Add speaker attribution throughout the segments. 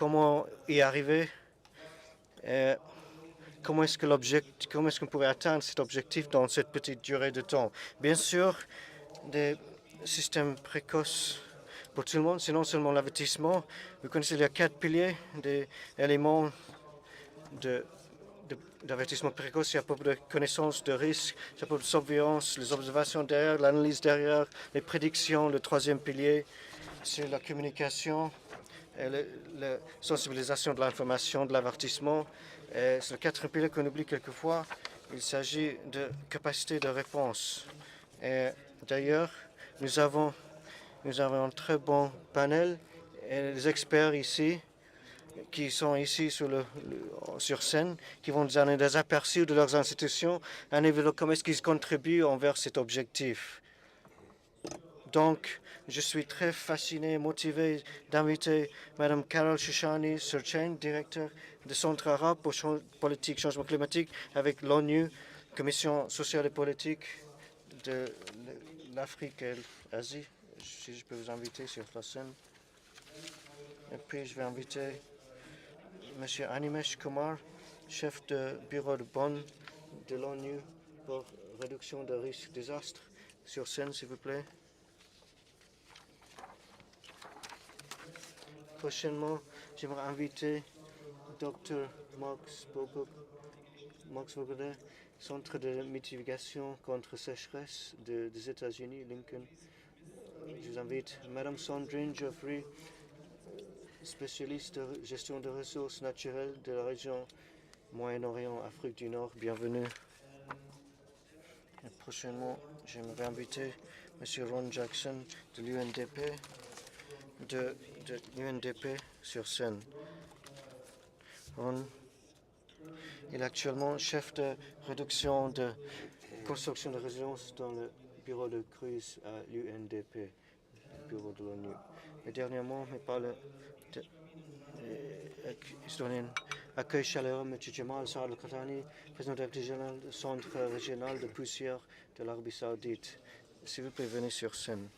Speaker 1: comment y arriver? Comment est-ce qu'on pourrait atteindre cet objectif dans cette petite durée de temps? Bien sûr, des systèmes précoces pour tout le monde, c'est non seulement l'avertissement. Vous connaissez les 4 piliers des éléments d'avertissement précoce. Il y a beaucoup de connaissances de risque, il y a beaucoup de surveillance, les observations derrière, l'analyse derrière, les prédictions. Le 3e pilier, c'est la communication, et la sensibilisation de l'information, de l'avertissement. C'est le 4e pilier qu'on oublie quelquefois. Il s'agit de capacité de réponse. D'ailleurs, nous avons un très bon panel et les experts ici qui sont ici sur scène, qui vont nous donner des aperçus de leurs institutions, un événement comment est-ce qu'ils contribuent envers cet objectif. Donc, je suis très fasciné et motivé d'inviter Mme Carol Shouchani Serchain, directeur du Centre arabe pour politique changement climatique avec l'ONU, Commission sociale et politique de l'Afrique et l'Asie. Si je peux vous inviter sur la scène. Et puis, je vais inviter M. Animesh Kumar, chef de bureau de Bonn de l'ONU pour réduction de risques désastres. Sur scène, s'il vous plaît. Prochainement, j'aimerais inviter Dr. Max Bogoder, Centre de mitigation contre sécheresse des États-Unis, Lincoln. Je vous invite Mme Sandrine Geoffrey, spécialiste de gestion de ressources naturelles de la région Moyen-Orient, Afrique du Nord. Bienvenue. Et prochainement, j'aimerais inviter M. Ron Jackson de l'UNDP, de l'UNDP sur scène. Ron, il est actuellement chef de réduction de construction de résilience dans le bureau de cruise à l'UNDP, le bureau de l'ONU. Et dernièrement, il parle de accueil chaleureux M. Jamal Saad Al-Khatani, président directeur général du Centre régional de poussière de l'Arabie Saoudite. S'il vous plaît, venez sur scène.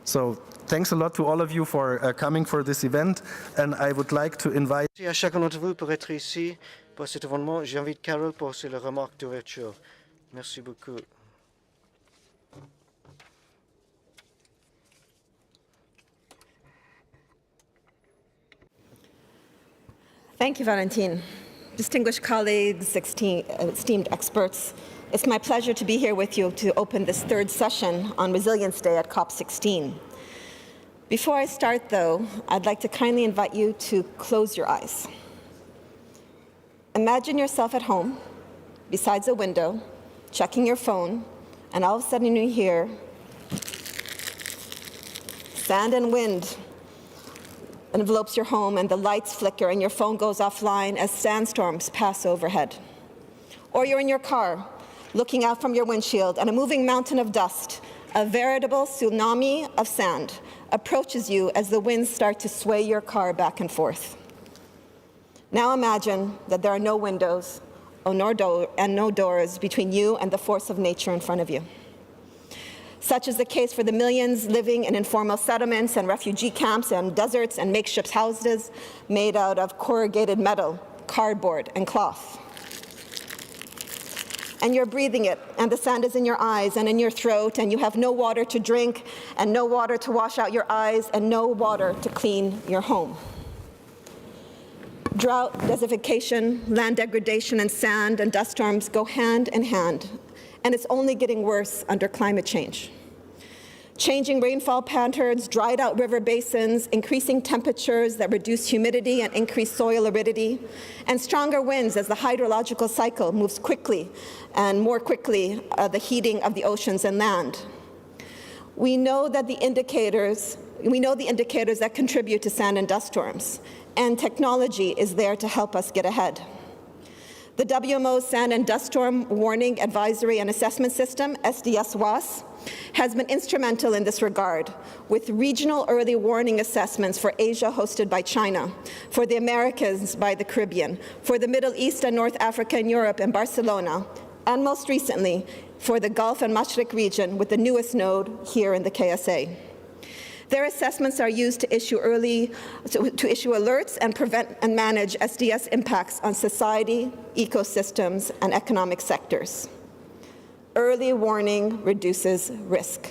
Speaker 2: So, thanks a lot to all of you for coming for this event, and I would like to invite...
Speaker 1: Merci à chacun d'entre vous pour être ici pour cet événement. J'invite Carol pour ses remarques d'ouverture. Merci beaucoup.
Speaker 3: Thank you, Valentine. Distinguished colleagues, esteemed experts, it's my pleasure to be here with you to open this 3rd session on Resilience Day at COP16. Before I start, though, I'd like to kindly invite you to close your eyes. Imagine yourself at home, besides a window, checking your phone, and all of a sudden you hear sand and wind envelopes your home and the lights flicker and your phone goes offline as sandstorms pass overhead. Or you're in your car, looking out from your windshield and a moving mountain of dust, a veritable tsunami of sand, approaches you as the winds start to sway your car back and forth. Now imagine that there are no windows and no doors between you and the force of nature in front of you. Such is the case for the millions living in informal settlements and refugee camps and deserts and makeshift houses made out of corrugated metal, cardboard, and cloth. And you're breathing it, and the sand is in your eyes and in your throat, and you have no water to drink, and no water to wash out your eyes, and no water to clean your home. Drought, desertification, land degradation, and sand and dust storms go hand in hand, and it's only getting worse under climate change. Changing rainfall patterns, dried out river basins, increasing temperatures that reduce humidity and increase soil aridity, and stronger winds as the hydrological cycle moves quickly and more quickly the heating of the oceans and land. We know the indicators that contribute to sand and dust storms, and technology is there to help us get ahead. The WMO Sand and Dust Storm Warning Advisory and Assessment System, SDS-WAS, has been instrumental in this regard, with regional early warning assessments for Asia hosted by China, for the Americas by the Caribbean, for the Middle East and North Africa and Europe and Barcelona, and most recently, for the Gulf and Mashriq region, with the newest node here in the KSA. Their assessments are used to issue alerts and prevent and manage SDS impacts on society, ecosystems, and economic sectors. Early warning reduces risk.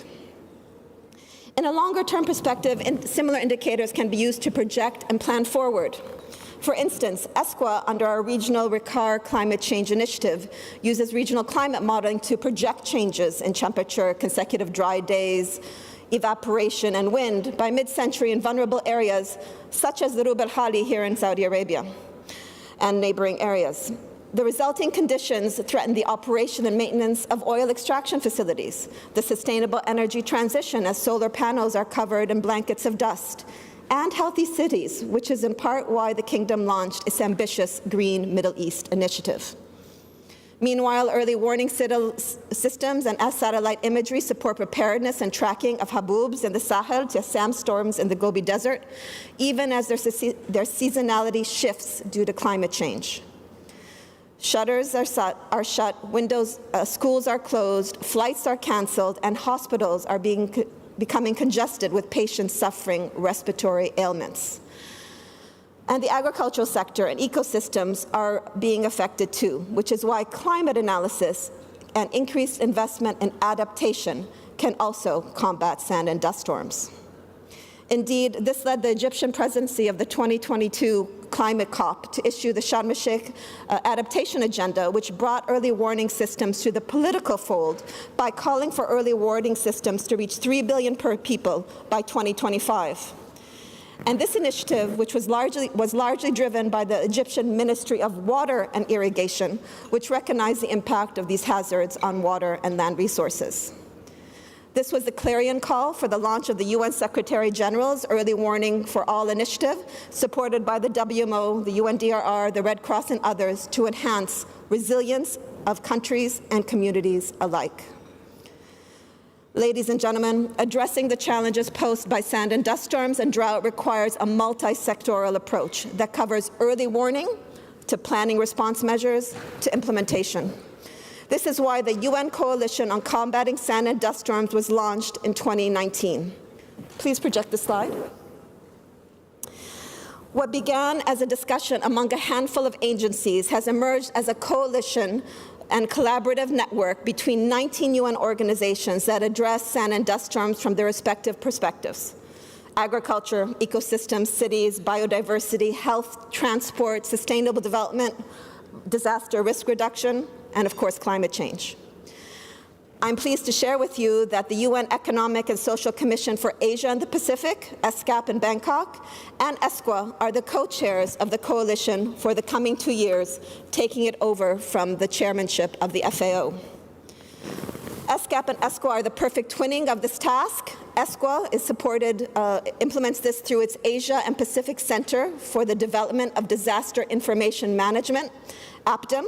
Speaker 3: In a longer-term perspective, similar indicators can be used to project and plan forward. For instance, ESCWA, under our regional RICAR climate change initiative, uses regional climate modeling to project changes in temperature, consecutive dry days, evaporation, and wind by mid-century in vulnerable areas such as the Rub al-Khali here in Saudi Arabia and neighboring areas. The resulting conditions threaten the operation and maintenance of oil extraction facilities, the sustainable energy transition as solar panels are covered in blankets of dust, and healthy cities, which is in part why the Kingdom launched its ambitious Green Middle East initiative. Meanwhile, early warning systems and satellite imagery support preparedness and tracking of haboobs in the Sahel to sandstorms in the Gobi Desert, even as their seasonality shifts due to climate change. Shutters are shut, schools are closed, flights are canceled, and hospitals are becoming congested with patients suffering respiratory ailments. And the agricultural sector and ecosystems are being affected too, which is why climate analysis and increased investment in adaptation can also combat sand and dust storms. Indeed, this led the Egyptian presidency of the 2022 Climate COP to issue the Sharm el-Sheikh Adaptation Agenda, which brought early warning systems to the political fold by calling for early warning systems to reach 3 billion per people by 2025. And this initiative, which was largely driven by the Egyptian Ministry of Water and Irrigation, which recognized the impact of these hazards on water and land resources. This was the clarion call for the launch of the UN Secretary General's Early Warning for All initiative, supported by the WMO, the UNDRR, the Red Cross, and others, to enhance resilience of countries and communities alike. Ladies and gentlemen, addressing the challenges posed by sand and dust storms and drought requires a multi-sectoral approach that covers early warning to planning response measures to implementation. This is why the UN Coalition on Combating Sand and Dust Storms was launched in 2019. Please project the slide. What began as a discussion among a handful of agencies has emerged as a coalition and collaborative network between 19 UN organizations that address sand and dust storms from their respective perspectives: agriculture, ecosystems, cities, biodiversity, health, transport, sustainable development, disaster risk reduction, and of course, climate change. I'm pleased to share with you that the UN Economic and Social Commission for Asia and the Pacific, ESCAP in Bangkok, and ESCWA are the co-chairs of the coalition for the coming 2 years, taking it over from the chairmanship of the FAO. ESCAP and ESCWA are the perfect twinning of this task. ESCWA is implements this through its Asia and Pacific Center for the Development of Disaster Information Management, APDIM,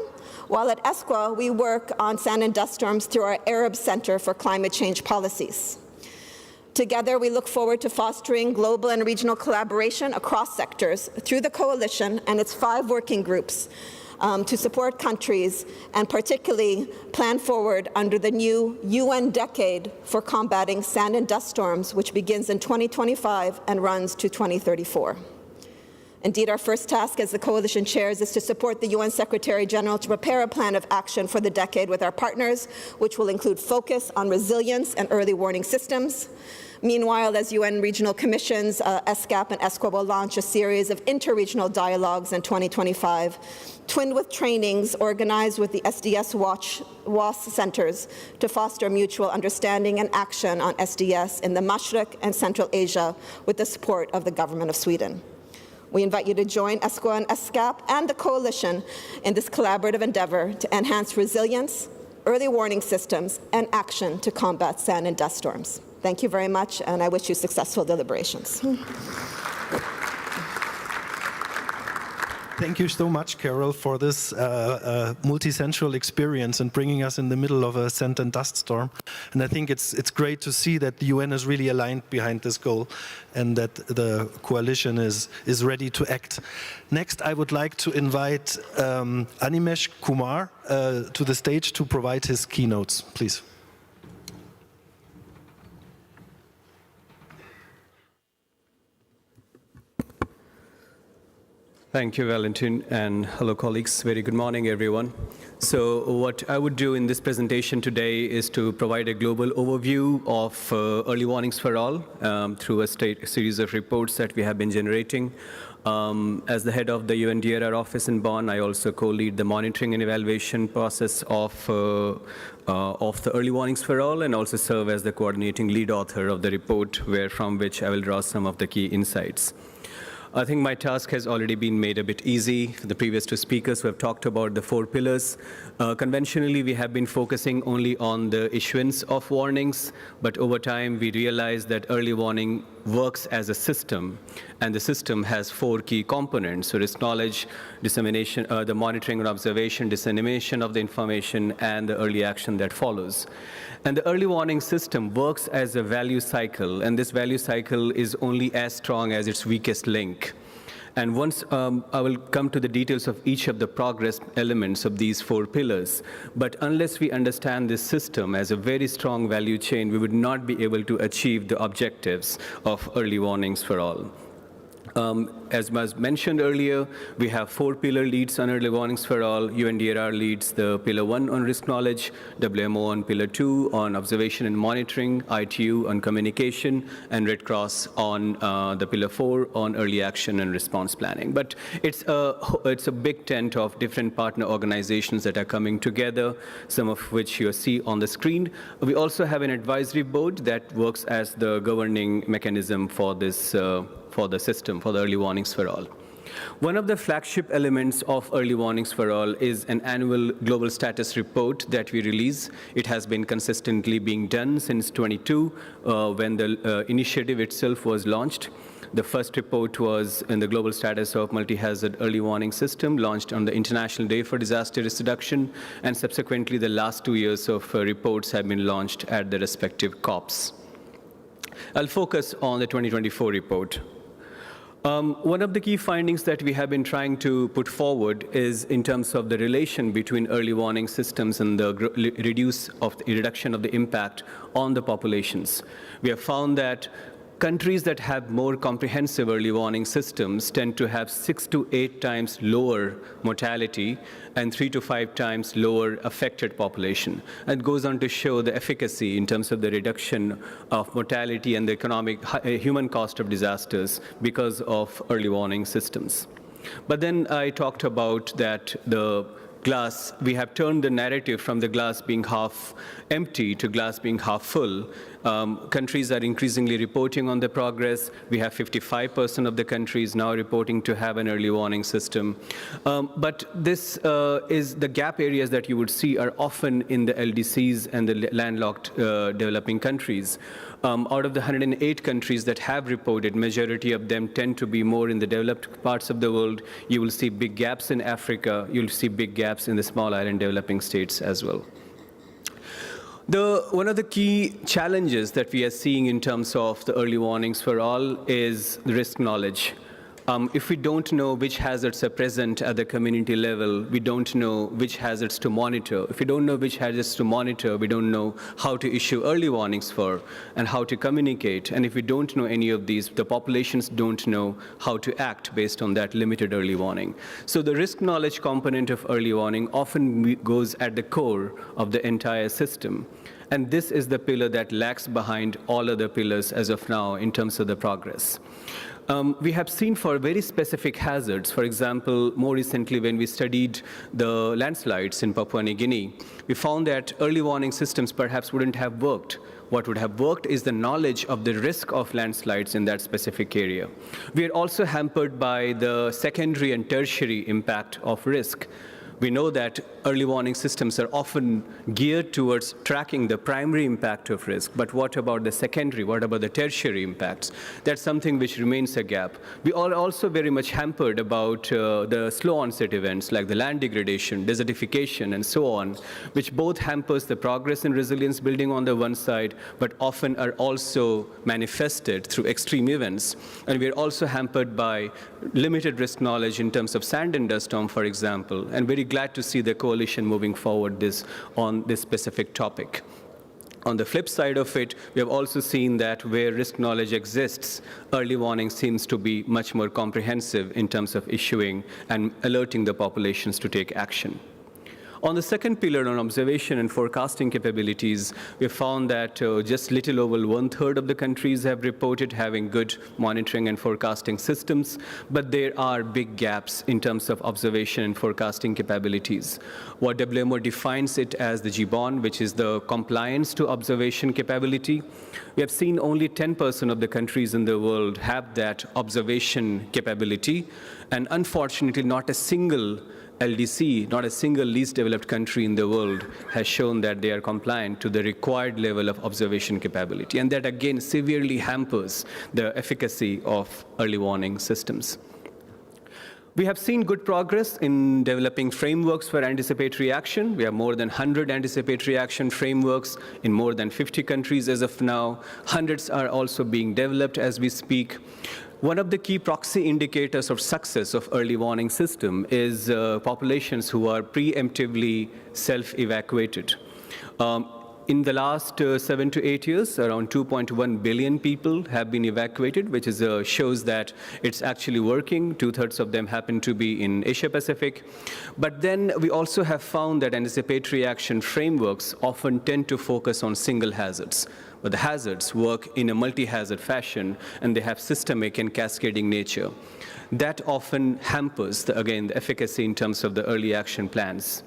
Speaker 3: while at ESCWA we work on sand and dust storms through our Arab Center for Climate Change Policies. Together, we look forward to fostering global and regional collaboration across sectors through the coalition and its 5 working groups to support countries and particularly plan forward under the new UN Decade for Combating Sand and Dust Storms, which begins in 2025 and runs to 2034. Indeed, our first task as the coalition chairs is to support the UN Secretary General to prepare a plan of action for the decade with our partners, which will include focus on resilience and early warning systems. Meanwhile, as UN regional commissions, ESCAP and ESCWA will launch a series of interregional dialogues in 2025, twinned with trainings organized with the SDS WAS centers to foster mutual understanding and action on SDS in the Mashriq and Central Asia with the support of the government of Sweden. We invite you to join ESCWA and ESCAP and the coalition in this collaborative endeavor to enhance resilience, early warning systems, and action to combat sand and dust storms. Thank you very much, and I wish you successful deliberations.
Speaker 2: Thank you so much, Carol, for this multi-sensual experience and bringing us in the middle of a sand and dust storm. And I think it's great to see that the UN is really aligned behind this goal and that the coalition is ready to act. Next, I would like to invite Animesh Kumar to the stage to provide his keynotes, please.
Speaker 4: Thank you, Valentin, and hello, colleagues. Very good morning, everyone. So what I would do in this presentation today is to provide a global overview of early warnings for all through a series of reports that we have been generating. As the head of the UNDRR office in Bonn, I also co-lead the monitoring and evaluation process of the early warnings for all, and also serve as the coordinating lead author of the report, from which I will draw some of the key insights. I think my task has already been made a bit easy. The previous two speakers who have talked about the 4 pillars. Conventionally, we have been focusing only on the issuance of warnings, but over time, we realized that early warning works as a system, and the system has 4 key components: so risk knowledge, dissemination, the monitoring and observation, dissemination of the information, and the early action that follows. And the early warning system works as a value cycle, and this value cycle is only as strong as its weakest link. And once I will come to the details of each of the progress elements of these 4 pillars, but unless we understand this system as a very strong value chain, we would not be able to achieve the objectives of early warnings for all. As was mentioned earlier, we have 4 pillar leads on early warnings for all. UNDRR leads the pillar 1 on risk knowledge, WMO on pillar 2 on observation and monitoring, ITU on communication, and Red Cross on the pillar 4 on early action and response planning. But it's a big tent of different partner organizations that are coming together, some of which you see on the screen. We also have an advisory board that works as the governing mechanism for this for the system, for the early warnings for all. One of the flagship elements of early warnings for all is an annual global status report that we release. It has been consistently being done since 22, when the initiative itself was launched. The first report was in the global status of multi-hazard early warning system, launched on the International Day for Disaster Risk Reduction, and subsequently the last 2 years of reports have been launched at the respective COPs. I'll focus on the 2024 report. One of the key findings that we have been trying to put forward is in terms of the relation between early warning systems and the reduction of the impact on the populations. We have found that countries that have more comprehensive early warning systems tend to have 6 to 8 times lower mortality and 3 to 5 times lower affected population. And it goes on to show the efficacy in terms of the reduction of mortality and the economic human cost of disasters because of early warning systems. But then I talked about that we have turned the narrative from the glass being half empty to glass being half full. Countries are increasingly reporting on the progress. We have 55% of the countries now reporting to have an early warning system. But this is the gap areas that you would see are often in the LDCs and the landlocked developing countries. Out of the 108 countries that have reported, majority of them tend to be more in the developed parts of the world. You will see big gaps in Africa. You'll see big gaps in the small island developing states as well. One of the key challenges that we are seeing in terms of the early warnings for all is risk knowledge. If we don't know which hazards are present at the community level, we don't know which hazards to monitor. If we don't know which hazards to monitor, we don't know how to issue early warnings for and how to communicate. And if we don't know any of these, the populations don't know how to act based on that limited early warning. So the risk knowledge component of early warning often goes at the core of the entire system. And this is the pillar that lags behind all other pillars as of now in terms of the progress. We have seen for very specific hazards, for example, more recently when we studied the landslides in Papua New Guinea, we found that early warning systems perhaps wouldn't have worked. What would have worked is the knowledge of the risk of landslides in that specific area. We are also hampered by the secondary and tertiary impact of risk. We know that early warning systems are often geared towards tracking the primary impact of risk, but what about the secondary, what about the tertiary impacts? That's something which remains a gap. We are also very much hampered about the slow onset events like the land degradation, desertification, and so on, which both hampers the progress in resilience building on the one side, but often are also manifested through extreme events. And we are also hampered by limited risk knowledge in terms of sand and dust storm, for example, and very glad to see the coalition moving forward on this specific topic. On the flip side of it, we have also seen that where risk knowledge exists, early warning seems to be much more comprehensive in terms of issuing and alerting the populations to take action. On the second pillar on observation and forecasting capabilities, we found that just little over 1/3 of the countries have reported having good monitoring and forecasting systems, but there are big gaps in terms of observation and forecasting capabilities. What WMO defines it as the GBON, which is the compliance to observation capability. We have seen only 10% of the countries in the world have that observation capability, and unfortunately not a single LDC, not a single least developed country in the world has shown that they are compliant to the required level of observation capability. And that again severely hampers the efficacy of early warning systems. We have seen good progress in developing frameworks for anticipatory action. We have more than 100 anticipatory action frameworks in more than 50 countries as of now. Hundreds are also being developed as we speak. One of the key proxy indicators of success of early warning system is populations who are preemptively self-evacuated. In the last 7 to 8 years, around 2.1 billion people have been evacuated, which is, shows that it's actually working. 2/3 of them happen to be in Asia Pacific. But then we also have found that anticipatory action frameworks often tend to focus on single hazards. But the hazards work in a multi-hazard fashion, and they have systemic and cascading nature. That often hampers, again, the efficacy in terms of the early action plans.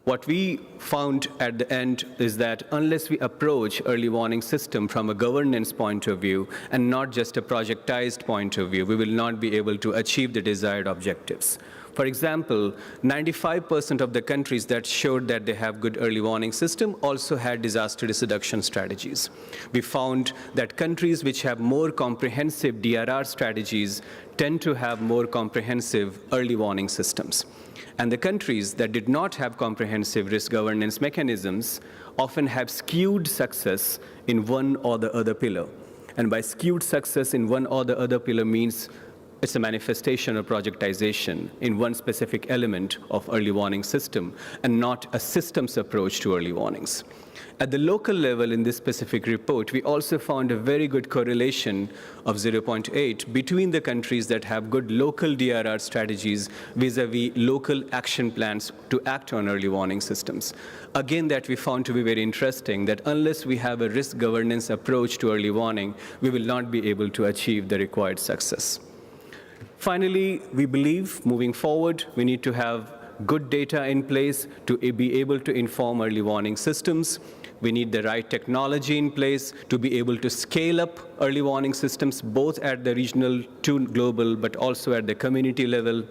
Speaker 4: What we found at the end is that unless we approach early warning system from a governance point of view and not just a projectized point of view, we will not be able to achieve the desired objectives. For example, 95% of the countries that showed that they have good early warning system also had disaster risk reduction strategies. We found that countries which have more comprehensive DRR strategies tend to have more comprehensive early warning systems. And the countries that did not have comprehensive risk governance mechanisms often have skewed success in one or the other pillar. And by skewed success in one or the other pillar means it's a manifestation of projectization in one specific element of early warning system and not a systems approach to early warnings. At the local level in this specific report, we also found a very good correlation of 0.8 between the countries that have good local DRR strategies vis-a-vis local action plans to act on early warning systems. Again, that we found to be very interesting, that unless we have a risk governance approach to early warning, we will not be able to achieve the required success. Finally, we believe moving forward, we need to have good data in place to be able to inform early warning systems. We need the right technology in place to be able to scale up early warning systems, both at the regional to global, but also at the community level.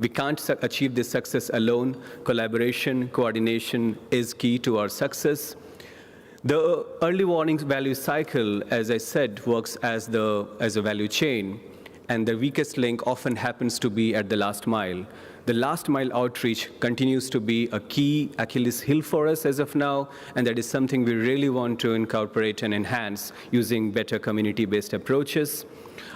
Speaker 4: We can't achieve this success alone. Collaboration, coordination is key to our success. The early warning value cycle, as I said, works as a value chain, and the weakest link often happens to be at the last mile. The last mile outreach continues to be a key Achilles heel for us as of now, and that is something we really want to incorporate and enhance using better community-based approaches.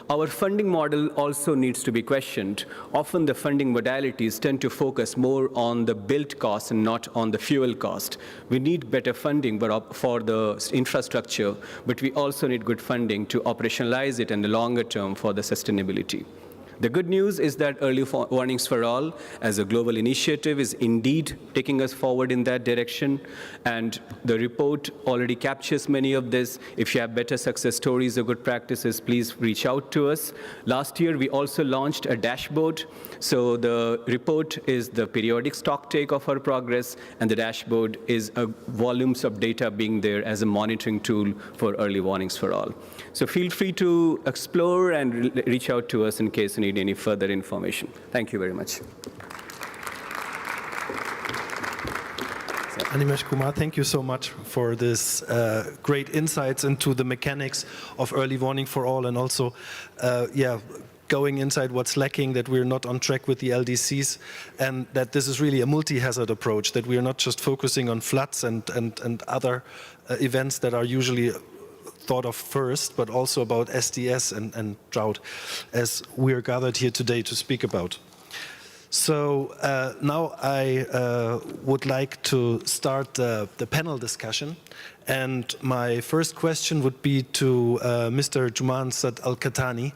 Speaker 4: Our funding model also needs to be questioned. Often the funding modalities tend to focus more on the build cost and not on the fuel cost. We need better funding for the infrastructure, but we also need good funding to operationalize it in the longer term for the sustainability. The good news is that Early Warnings for All, as a global initiative, is indeed taking us forward in that direction, and the report already captures many of this. If you have better success stories or good practices, please reach out to us. Last year, we also launched a dashboard. So the report is the periodic stocktake of our progress, and the dashboard is volumes of data being there as a monitoring tool for Early Warnings for All. So feel free to explore and reach out to us in case you need any further information. Thank you very much.
Speaker 2: Animesh Kumar, thank you so much for this great insights into the mechanics of early warning for all, and also, going inside what's lacking, that we're not on track with the LDCs, and that this is really a multi-hazard approach, that we are not just focusing on floods and other events that are usually thought of first, but also about SDS and drought, as we're gathered here today to speak about. So now I would like to start the panel discussion. And my first question would be to Mr. Juman Saad Al-Qahtani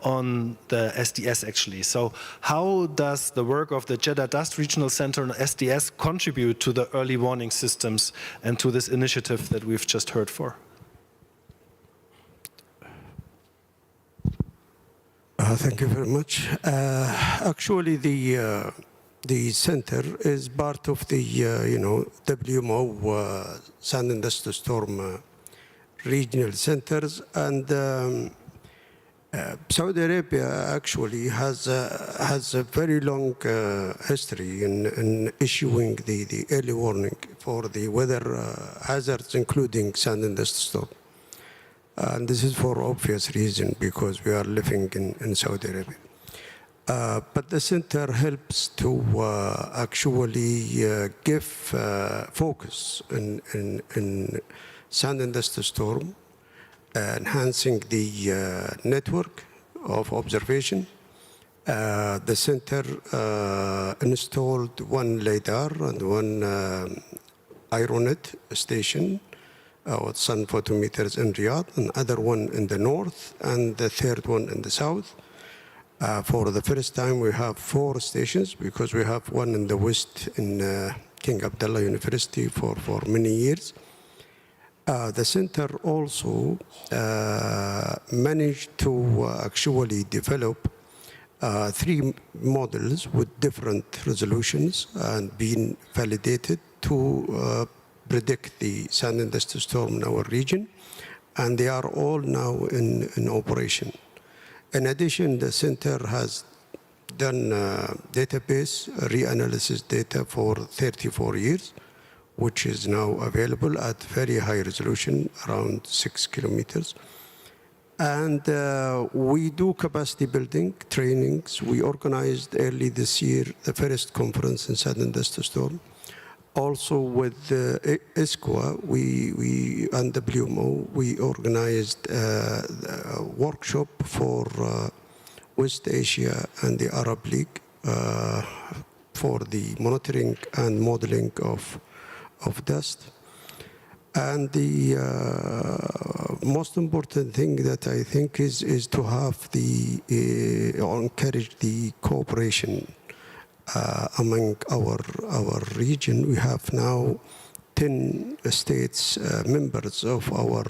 Speaker 2: on the SDS actually. So how does the work of the Jeddah Dust Regional Center on SDS contribute to the early warning systems and to this initiative that we've just heard for?
Speaker 5: Thank you very much. Actually, the center is part of the WMO Sand and Dust Storm regional centers, and Saudi Arabia actually has a very long history in issuing the early warning for the weather hazards, including sand and dust storm. And this is for obvious reason, because we are living in Saudi Arabia. But the center helps to actually give focus in sand and dust storm, enhancing the network of observation. The center installed one LiDAR and one Aeronet station, with sun photometers in Riyadh, another one in the north, and the third one in the south. For the first time, we have 4 stations, because we have one in the west in King Abdullah University for many years. The center also managed to actually develop 3 models with different resolutions and being validated to predict the sand and dust storm in our region, and they are all now in operation. In addition, the center has done database reanalysis data for 34 years, which is now available at very high resolution, around 6 kilometers. And we do capacity building trainings. We organized early this year the first conference in sand and dust storm. Also with ISCWA, we and WMO, we organized a workshop for West Asia and the Arab League for the monitoring and modeling of dust. And the most important thing that I think is to have encourage the cooperation among our region. We have now 10 states members of our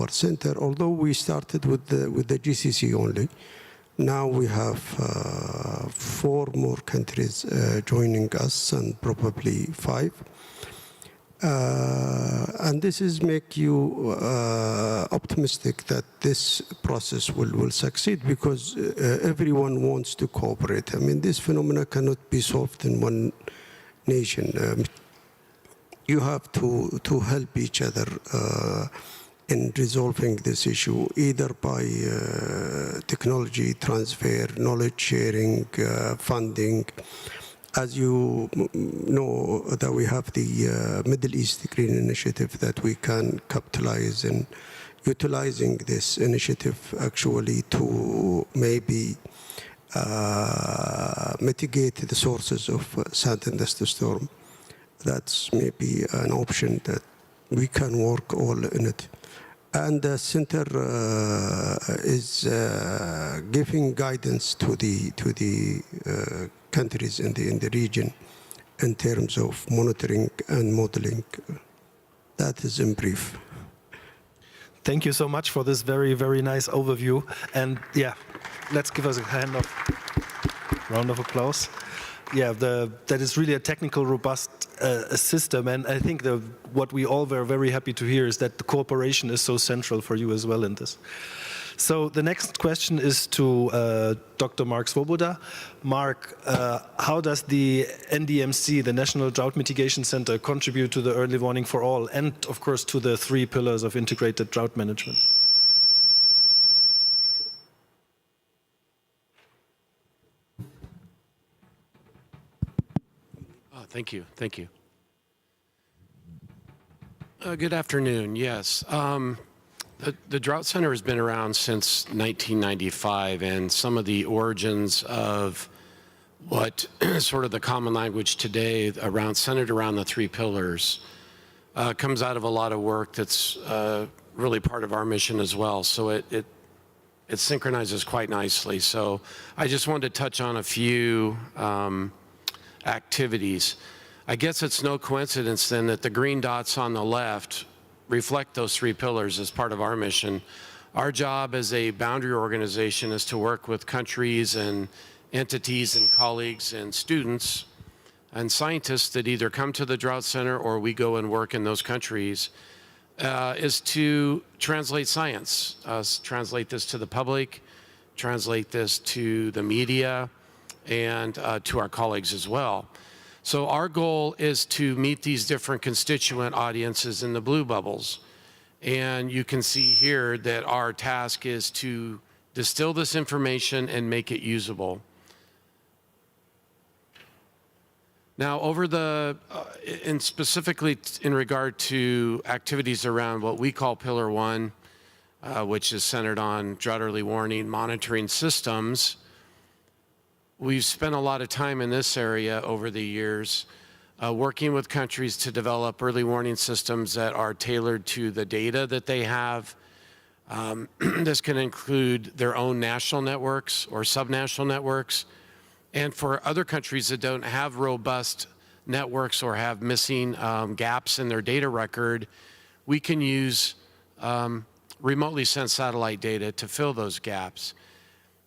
Speaker 5: center. Although we started with the GCC only, now we have 4 more countries joining us, and probably 5. And this is make you optimistic that this process will succeed, because everyone wants to cooperate. I mean, this phenomena cannot be solved in one nation. You have to help each other in resolving this issue, either by technology transfer, knowledge sharing, funding. As you know, that we have the Middle East Green Initiative that we can capitalize in, utilizing this initiative actually to maybe mitigate the sources of sand and dust storm. That's maybe an option that we can work all in it. And the center is giving guidance to the countries in the region in terms of monitoring and modeling. That is in brief.
Speaker 2: Thank you so much for this very, very nice overview. And yeah, let's give us a round of applause. Yeah, that is really a technical, robust system. And I think what we all were very happy to hear is that the cooperation is so central for you as well in this. So the next question is to Dr. Mark Swoboda. Mark, how does the NDMC, the National Drought Mitigation Center, contribute to the early warning for all and, of course, to the 3 pillars of integrated drought management?
Speaker 6: Thank you. Thank you. Good afternoon. Yes. The Drought Center has been around since 1995, and some of the origins of what sort of the common language today centered around the 3 pillars comes out of a lot of work that's really part of our mission as well. So it synchronizes quite nicely. So I just wanted to touch on a few activities. I guess it's no coincidence then that the green dots on the left reflect those 3 pillars as part of our mission. Our job as a boundary organization is to work with countries and entities and colleagues and students and scientists that either come to the Drought Center or we go and work in those countries, is to translate science, translate this to the public, translate this to the media, and to our colleagues as well. So our goal is to meet these different constituent audiences in the blue bubbles. And you can see here that our task is to distill this information and make it usable. Now, over the, and specifically in regard to activities around what we call Pillar 1, which is centered on drought early warning monitoring systems, we've spent a lot of time in this area over the years, working with countries to develop early warning systems that are tailored to the data that they have. This can include their own national networks or subnational networks. And for other countries that don't have robust networks or have missing gaps in their data record, we can use remotely sent satellite data to fill those gaps.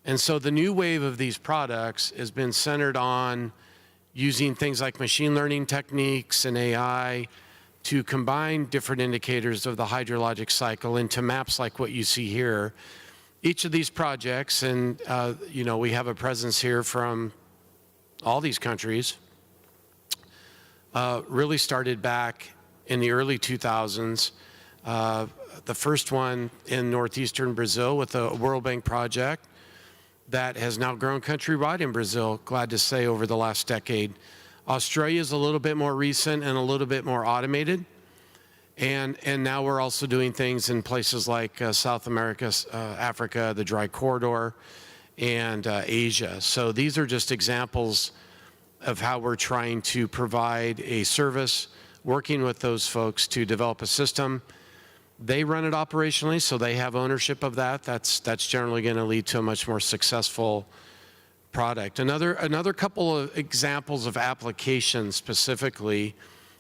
Speaker 6: And so the new wave of these products has been centered on using things like machine learning techniques and AI to combine different indicators of the hydrologic cycle into maps like what you see here. Each of these projects, and you know, we have a presence here from all these countries, really started back in the early 2000s. The first one in northeastern Brazil with a World Bank project that has now grown countrywide in Brazil, glad to say, over the last decade. Australia is a little bit more recent and a little bit more automated. And now we're also doing things in places like South America, Africa, the Dry Corridor, and Asia. So these are just examples of how we're trying to provide a service, working with those folks to develop a system. They run it operationally, so they have ownership of that. That's generally going to lead to a much more successful product. Another couple of examples of applications specifically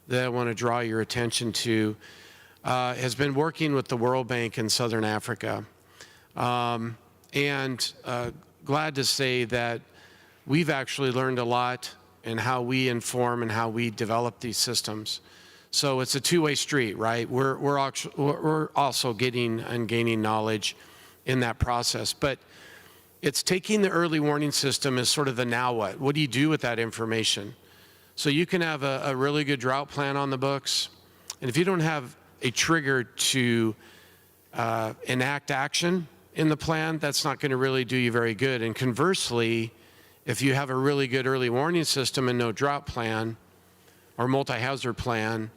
Speaker 6: that I want to draw your attention to has been working with the World Bank in Southern Africa. Glad to say that we've actually learned a lot in how we inform and how we develop these systems. So it's a two-way street, right? We're also getting and gaining knowledge in that process. But it's taking the early warning system as sort of the now what. What do you do with that information? So you can have a really good drought plan on the books, and if you don't have a trigger to enact action in the plan, that's not going to really do you very good. And conversely, if you have a really good early warning system and no drought plan or multi-hazard plan,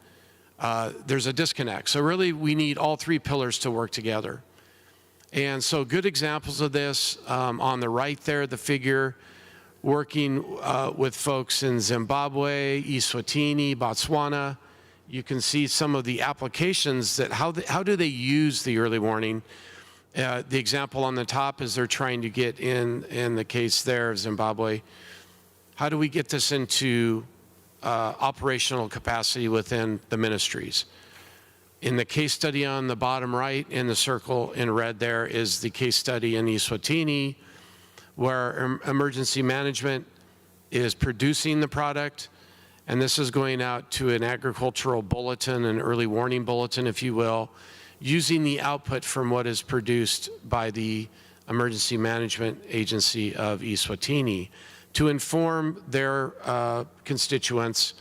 Speaker 6: there's a disconnect. So really, we need all 3 pillars to work together. And so good examples of this, on the right there, the figure, working with folks in Zimbabwe, Eswatini, Botswana. You can see some of the applications that, how do they use the early warning? The example on the top is they're trying to get in the case there of Zimbabwe, how do we get this into operational capacity within the ministries? In the case study on the bottom right, in the circle in red there, is the case study in Eswatini, where emergency management is producing the product, and this is going out to an agricultural bulletin, an early warning bulletin, if you will, using the output from what is produced by the Emergency Management Agency of Eswatini to inform their constituents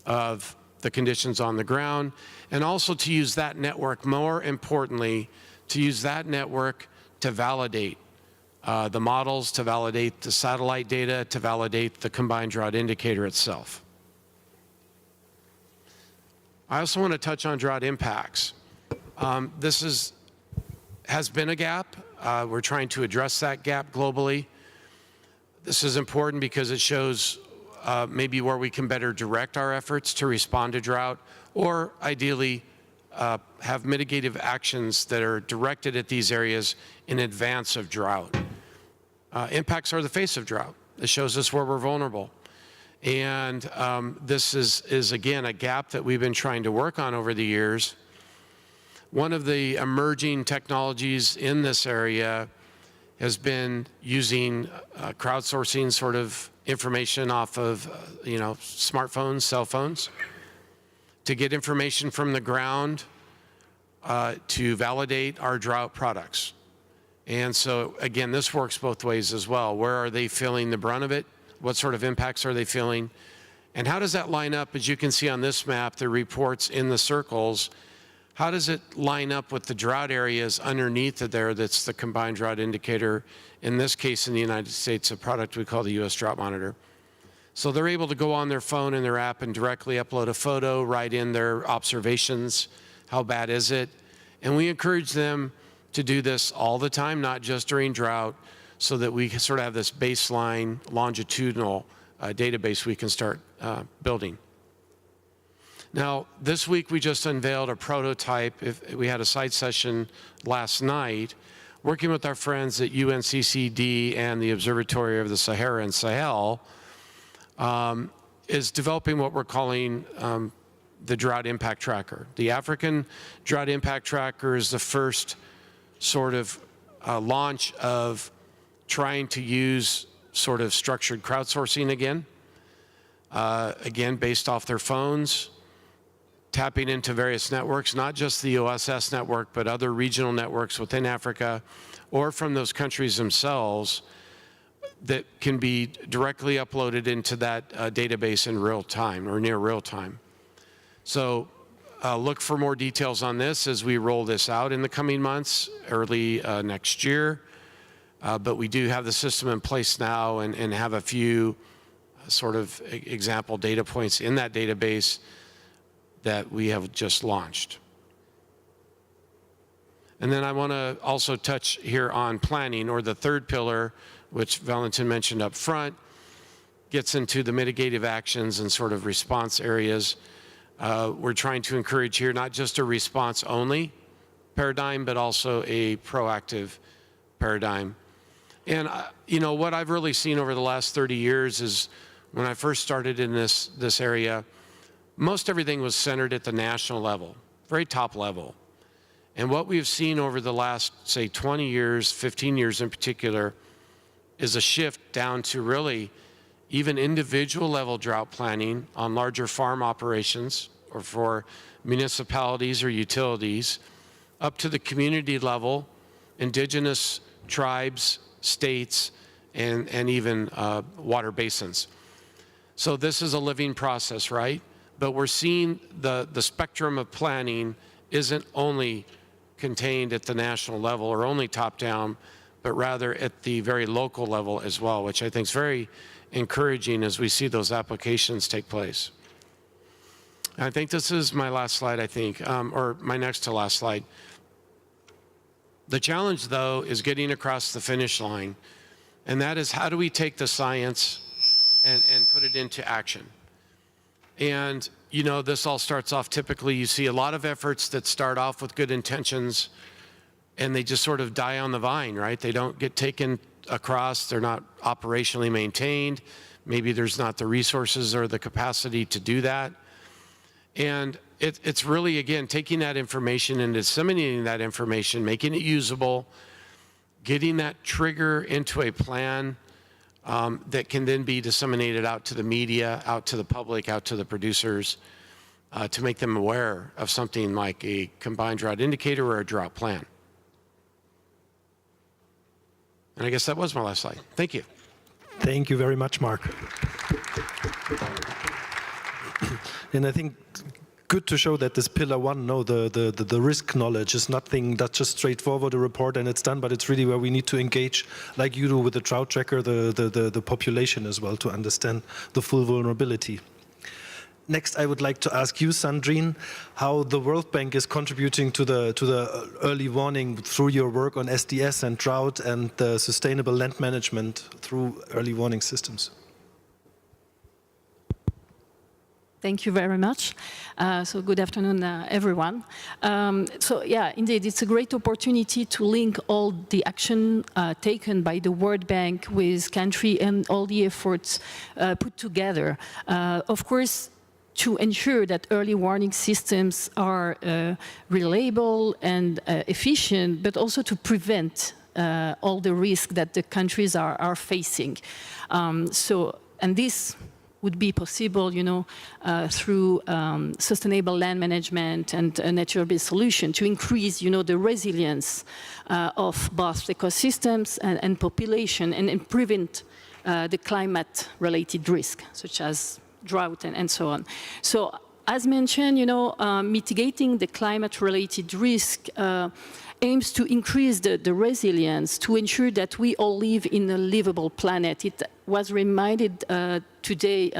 Speaker 6: of the conditions on the ground, and also to use that network, more importantly, to use that network to validate the models, to validate the satellite data, to validate the combined drought indicator itself. I also want to touch on drought impacts. This has been a gap. We're trying to address that gap globally. This is important because it shows maybe where we can better direct our efforts to respond to drought, or ideally have mitigative actions that are directed at these areas in advance of drought. Impacts are the face of drought. It shows us where we're vulnerable. And this is again, a gap that we've been trying to work on over the years. One of the emerging technologies in this area has been using crowdsourcing sort of information off of smartphones, cell phones, to get information from the ground to validate our drought products. And so again, this works both ways as well. Where are they feeling the brunt of it? What sort of impacts are they feeling? And how does that line up? As you can see on this map, the reports in the circles, how does it line up with the drought areas underneath it there? That's the combined drought indicator. In this case, in the United States, a product we call the U.S. Drought Monitor. So they're able to go on their phone and their app and directly upload a photo, write in their observations. How bad is it? And we encourage them to do this all the time, not just during drought, so that we sort of have this baseline longitudinal database we can start building. Now, this week we just unveiled a prototype. We had a side session last night, working with our friends at UNCCD and the Observatory of the Sahara and Sahel, is developing what we're calling the Drought Impact Tracker. The African Drought Impact Tracker is the first sort of launch of trying to use sort of structured crowdsourcing again, based off their phones, tapping into various networks, not just the OSS network, but other regional networks within Africa or from those countries themselves that can be directly uploaded into that database in real time or near real time. So look for more details on this as we roll this out in the coming months, early next year. But we do have the system in place now and have a few sort of example data points in that database that we have just launched. And then I want to also touch here on planning, or the third pillar, which Valentin mentioned up front, gets into the mitigative actions and sort of response areas. We're trying to encourage here not just a response-only paradigm, but also a proactive paradigm. And what I've really seen over the last 30 years is when I first started in this area, most everything was centered at the national level, very top level. And what we've seen over the last, say, 20 years, 15 years in particular, is a shift down to really even individual level drought planning on larger farm operations or for municipalities or utilities, up to the community level, indigenous tribes, states, and even water basins. So this is a living process, right? But we're seeing the spectrum of planning isn't only contained at the national level or only top down, but rather at the very local level as well, which I think is very encouraging as we see those applications take place. And I think this is my last slide, or my next to last slide. The challenge, though, is getting across the finish line, and that is how do we take the science and put it into action? And, this all starts off typically, you see a lot of efforts that start off with good intentions and they just sort of die on the vine, right? They don't get taken across, they're not operationally maintained. Maybe there's not the resources or the capacity to do that. And it's really, again, taking that information and disseminating that information, making it usable, getting that trigger into a plan that can then be disseminated out to the media, out to the public, out to the producers, to make them aware of something like a combined drought indicator or a drought plan. And I guess that was my last slide. Thank you.
Speaker 2: Thank you very much, Mark. And I think good to show that this pillar one, the risk knowledge is nothing that's just straightforward a report and it's done, but it's really where we need to engage, like you do with the drought tracker, the population as well to understand the full vulnerability. Next, I would like to ask you, Sandrine, how the World Bank is contributing to the early warning through your work on SDS and drought and the sustainable land management through early warning systems.
Speaker 7: Thank you very much. So good afternoon, everyone. So yeah, indeed, it's a great opportunity to link all the action taken by the World Bank with country and all the efforts put together. Of course, to ensure that early warning systems are reliable and efficient, but also to prevent all the risk that the countries are facing. And this would be possible, through sustainable land management and a nature-based solution to increase, the resilience of both ecosystems and population and prevent the climate-related risk, such as drought and so on. So, as mentioned, mitigating the climate-related risk aims to increase the resilience to ensure that we all live in a livable planet. It was reminded today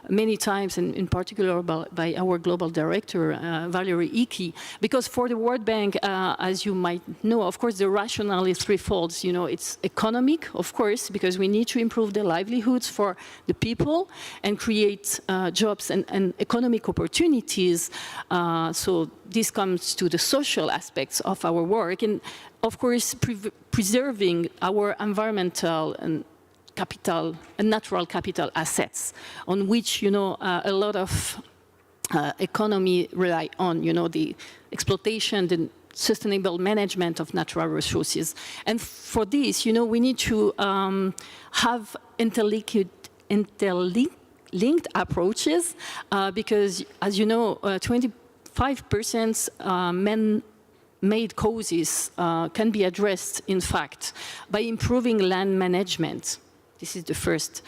Speaker 7: many times, and in particular by our global director, Valerie Icky, because for the World Bank, as you might know, of course, the rationale is threefold. It's economic, of course, because we need to improve the livelihoods for the people and create jobs and economic opportunities. So this comes to the social aspects of our work, and of course, preserving our environmental and capital and natural capital assets on which a lot of economy rely on, the exploitation, the sustainable management of natural resources. And for this, we need to have interlinked approaches because, as you know, 25% man-made causes can be addressed, in fact, by improving land management. This is the first.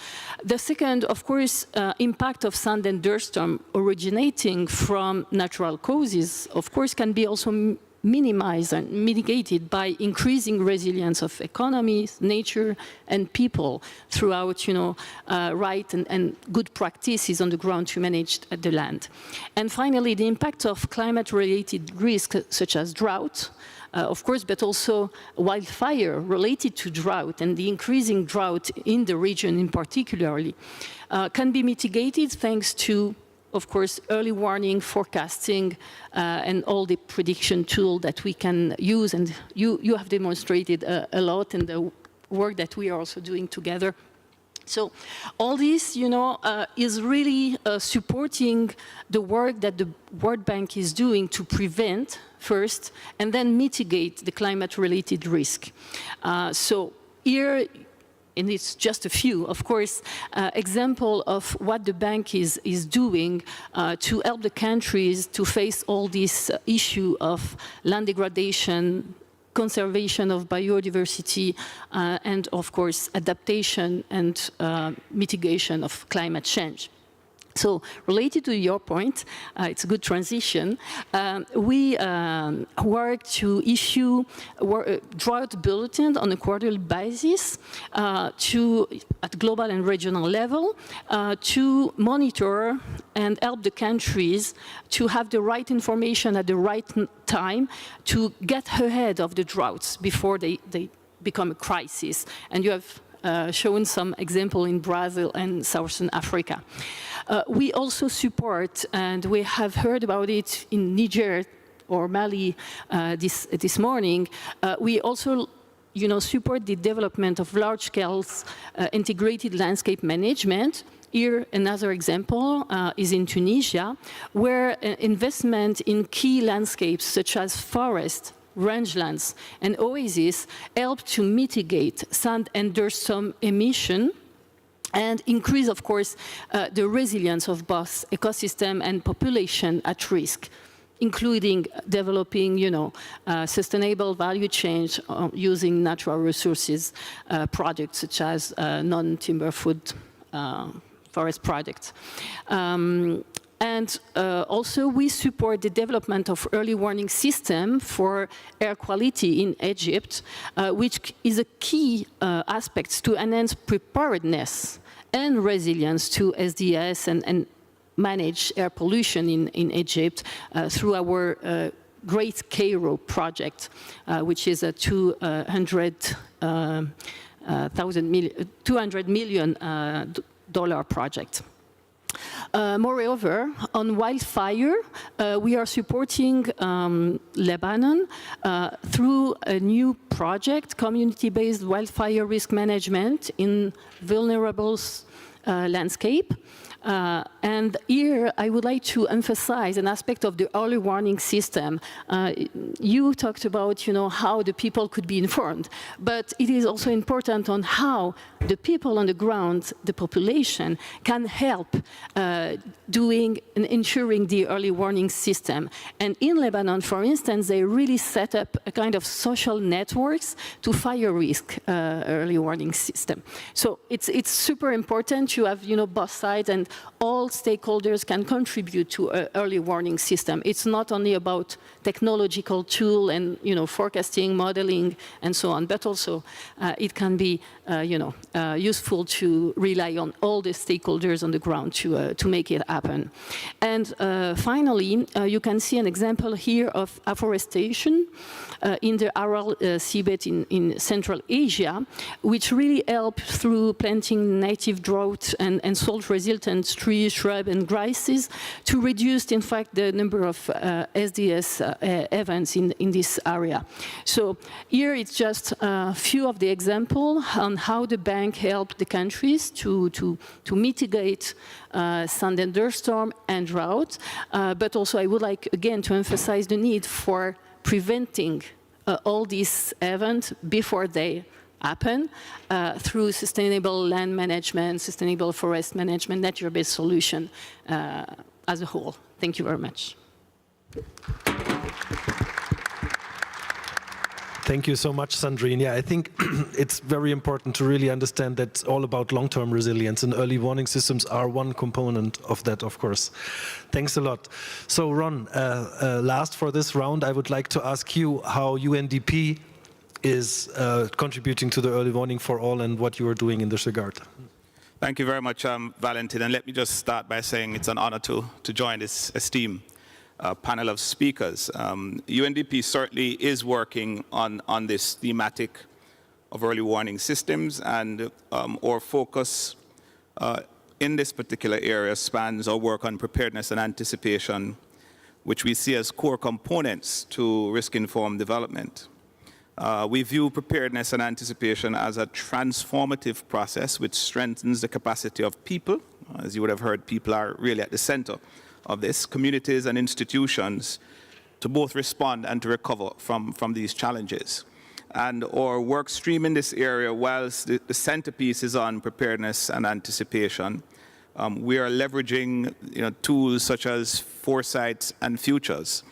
Speaker 7: The second, of course, impact of sand and dust storm originating from natural causes, of course, can be also minimized and mitigated by increasing resilience of economies, nature, and people throughout, right and good practices on the ground to manage the land. And finally, the impact of climate-related risks such as drought, of course, but also wildfire related to drought and the increasing drought in the region in particularly, can be mitigated thanks to, of course, early warning, forecasting, and all the prediction tools that we can use. And you have demonstrated a lot in the work that we are also doing together. So all this, is really supporting the work that the World Bank is doing to prevent first and then mitigate the climate-related risk. So here, and it's just a few, of course, example of what the bank is doing to help the countries to face all this issue of land degradation, conservation of biodiversity, and of course, adaptation and mitigation of climate change. So related to your point, it's a good transition. We work to issue drought bulletins on a quarterly basis at global and regional level to monitor and help the countries to have the right information at the right time to get ahead of the droughts before they become a crisis. And you have shown some example in Brazil and Southern Africa. We also support, and we have heard about it in Niger or Mali this morning, we also support the development of large-scale integrated landscape management. Here, another example is in Tunisia, where investment in key landscapes such as forest, rangelands, and oases help to mitigate sand and dust storm emission and increase, of course, the resilience of both ecosystem and population at risk, including developing, sustainable value chains using natural resources products such as non-timber food forest products. And also, we support the development of early warning system for air quality in Egypt, which is a key aspect to enhance preparedness and resilience to SDS and manage air pollution in Egypt through our Great Cairo project, which is a $200 million project. Moreover, on wildfire, we are supporting Lebanon through a new project, community-based wildfire risk management in vulnerable landscape. And here, I would like to emphasize an aspect of the early warning system. You talked about, how the people could be informed, but it is also important on how the people on the ground, the population, can help doing and ensuring the early warning system. And in Lebanon, for instance, they really set up a kind of social networks to fire risk early warning system. So it's super important to have, both sides, and all stakeholders can contribute to an early warning system. It's not only about technological tool and forecasting, modeling, and so on, but also it can be useful to rely on all the stakeholders on the ground to make it happen. And finally, you can see an example here of afforestation in the Aral seabed in Central Asia, which really help through planting native drought and salt-resistant trees, shrubs, and grasses to reduce, in fact, the number of SDS events in this area. So here it's just a few of the examples on how the bank helped the countries to mitigate sand and dust storm and drought. But also I would like, again, to emphasize the need for preventing all these events before they happen through sustainable land management, sustainable forest management, nature-based solution as a whole. Thank you very much.
Speaker 2: Thank you so much, Sandrine. Yeah, I think it's very important to really understand that it's all about long-term resilience, and early warning systems are one component of that, of course. Thanks a lot. So, Ron, last for this round, I would like to ask you how UNDP is contributing to the early warning for all and what you are doing in this regard.
Speaker 8: Thank you very much, Valentin. And let me just start by saying it's an honor to join this esteemed panel of speakers. UNDP certainly is working on this thematic of early warning systems, and our focus in this particular area spans our work on preparedness and anticipation, which we see as core components to risk-informed development. We view preparedness and anticipation as a transformative process which strengthens the capacity of people. As you would have heard, people are really at the center of this, communities and institutions, to both respond and to recover from these challenges. And our work stream in this area, whilst the centerpiece is on preparedness and anticipation, we are leveraging tools such as foresight and futures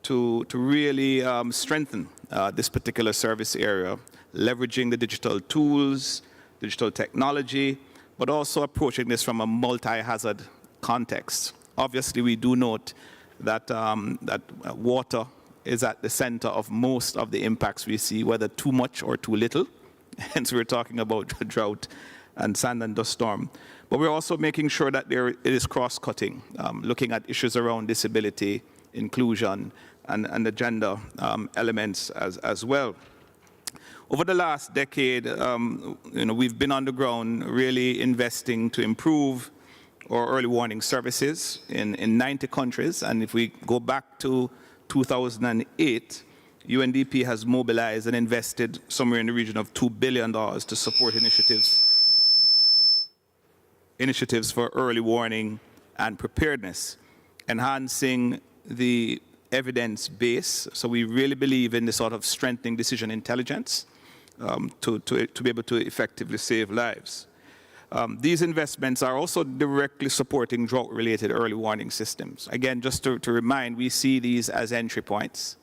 Speaker 8: to really strengthen this particular service area, leveraging the digital tools, digital technology, but also approaching this from a multi-hazard context. Obviously, we do note that, water is at the center of most of the impacts we see, whether too much or too little. Hence, we're talking about drought and sand and dust storm. But we're also making sure that it is cross-cutting, looking at issues around disability, inclusion, and the gender elements as well. Over the last decade, we've been on the ground really investing to improve our early warning services in 90 countries. And if we go back to 2008, UNDP has mobilized and invested somewhere in the region of $2 billion to support initiatives for early warning and preparedness, enhancing the evidence base. So we really believe in the sort of strengthening decision intelligence to be able to effectively save lives. These investments are also directly supporting drought-related early warning systems. Again, just to remind, we see these as entry points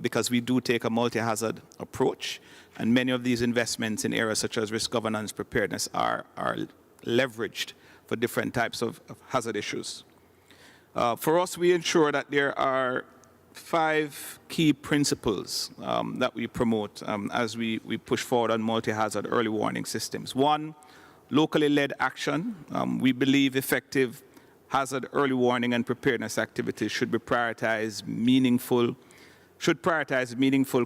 Speaker 8: because we do take a multi-hazard approach, and many of these investments in areas such as risk governance, preparedness are leveraged for different types of hazard issues. For us, we ensure that there are 5 key principles that we promote as we push forward on multi-hazard early warning systems. 1, locally led action. We believe effective hazard early warning and preparedness activities should prioritize meaningful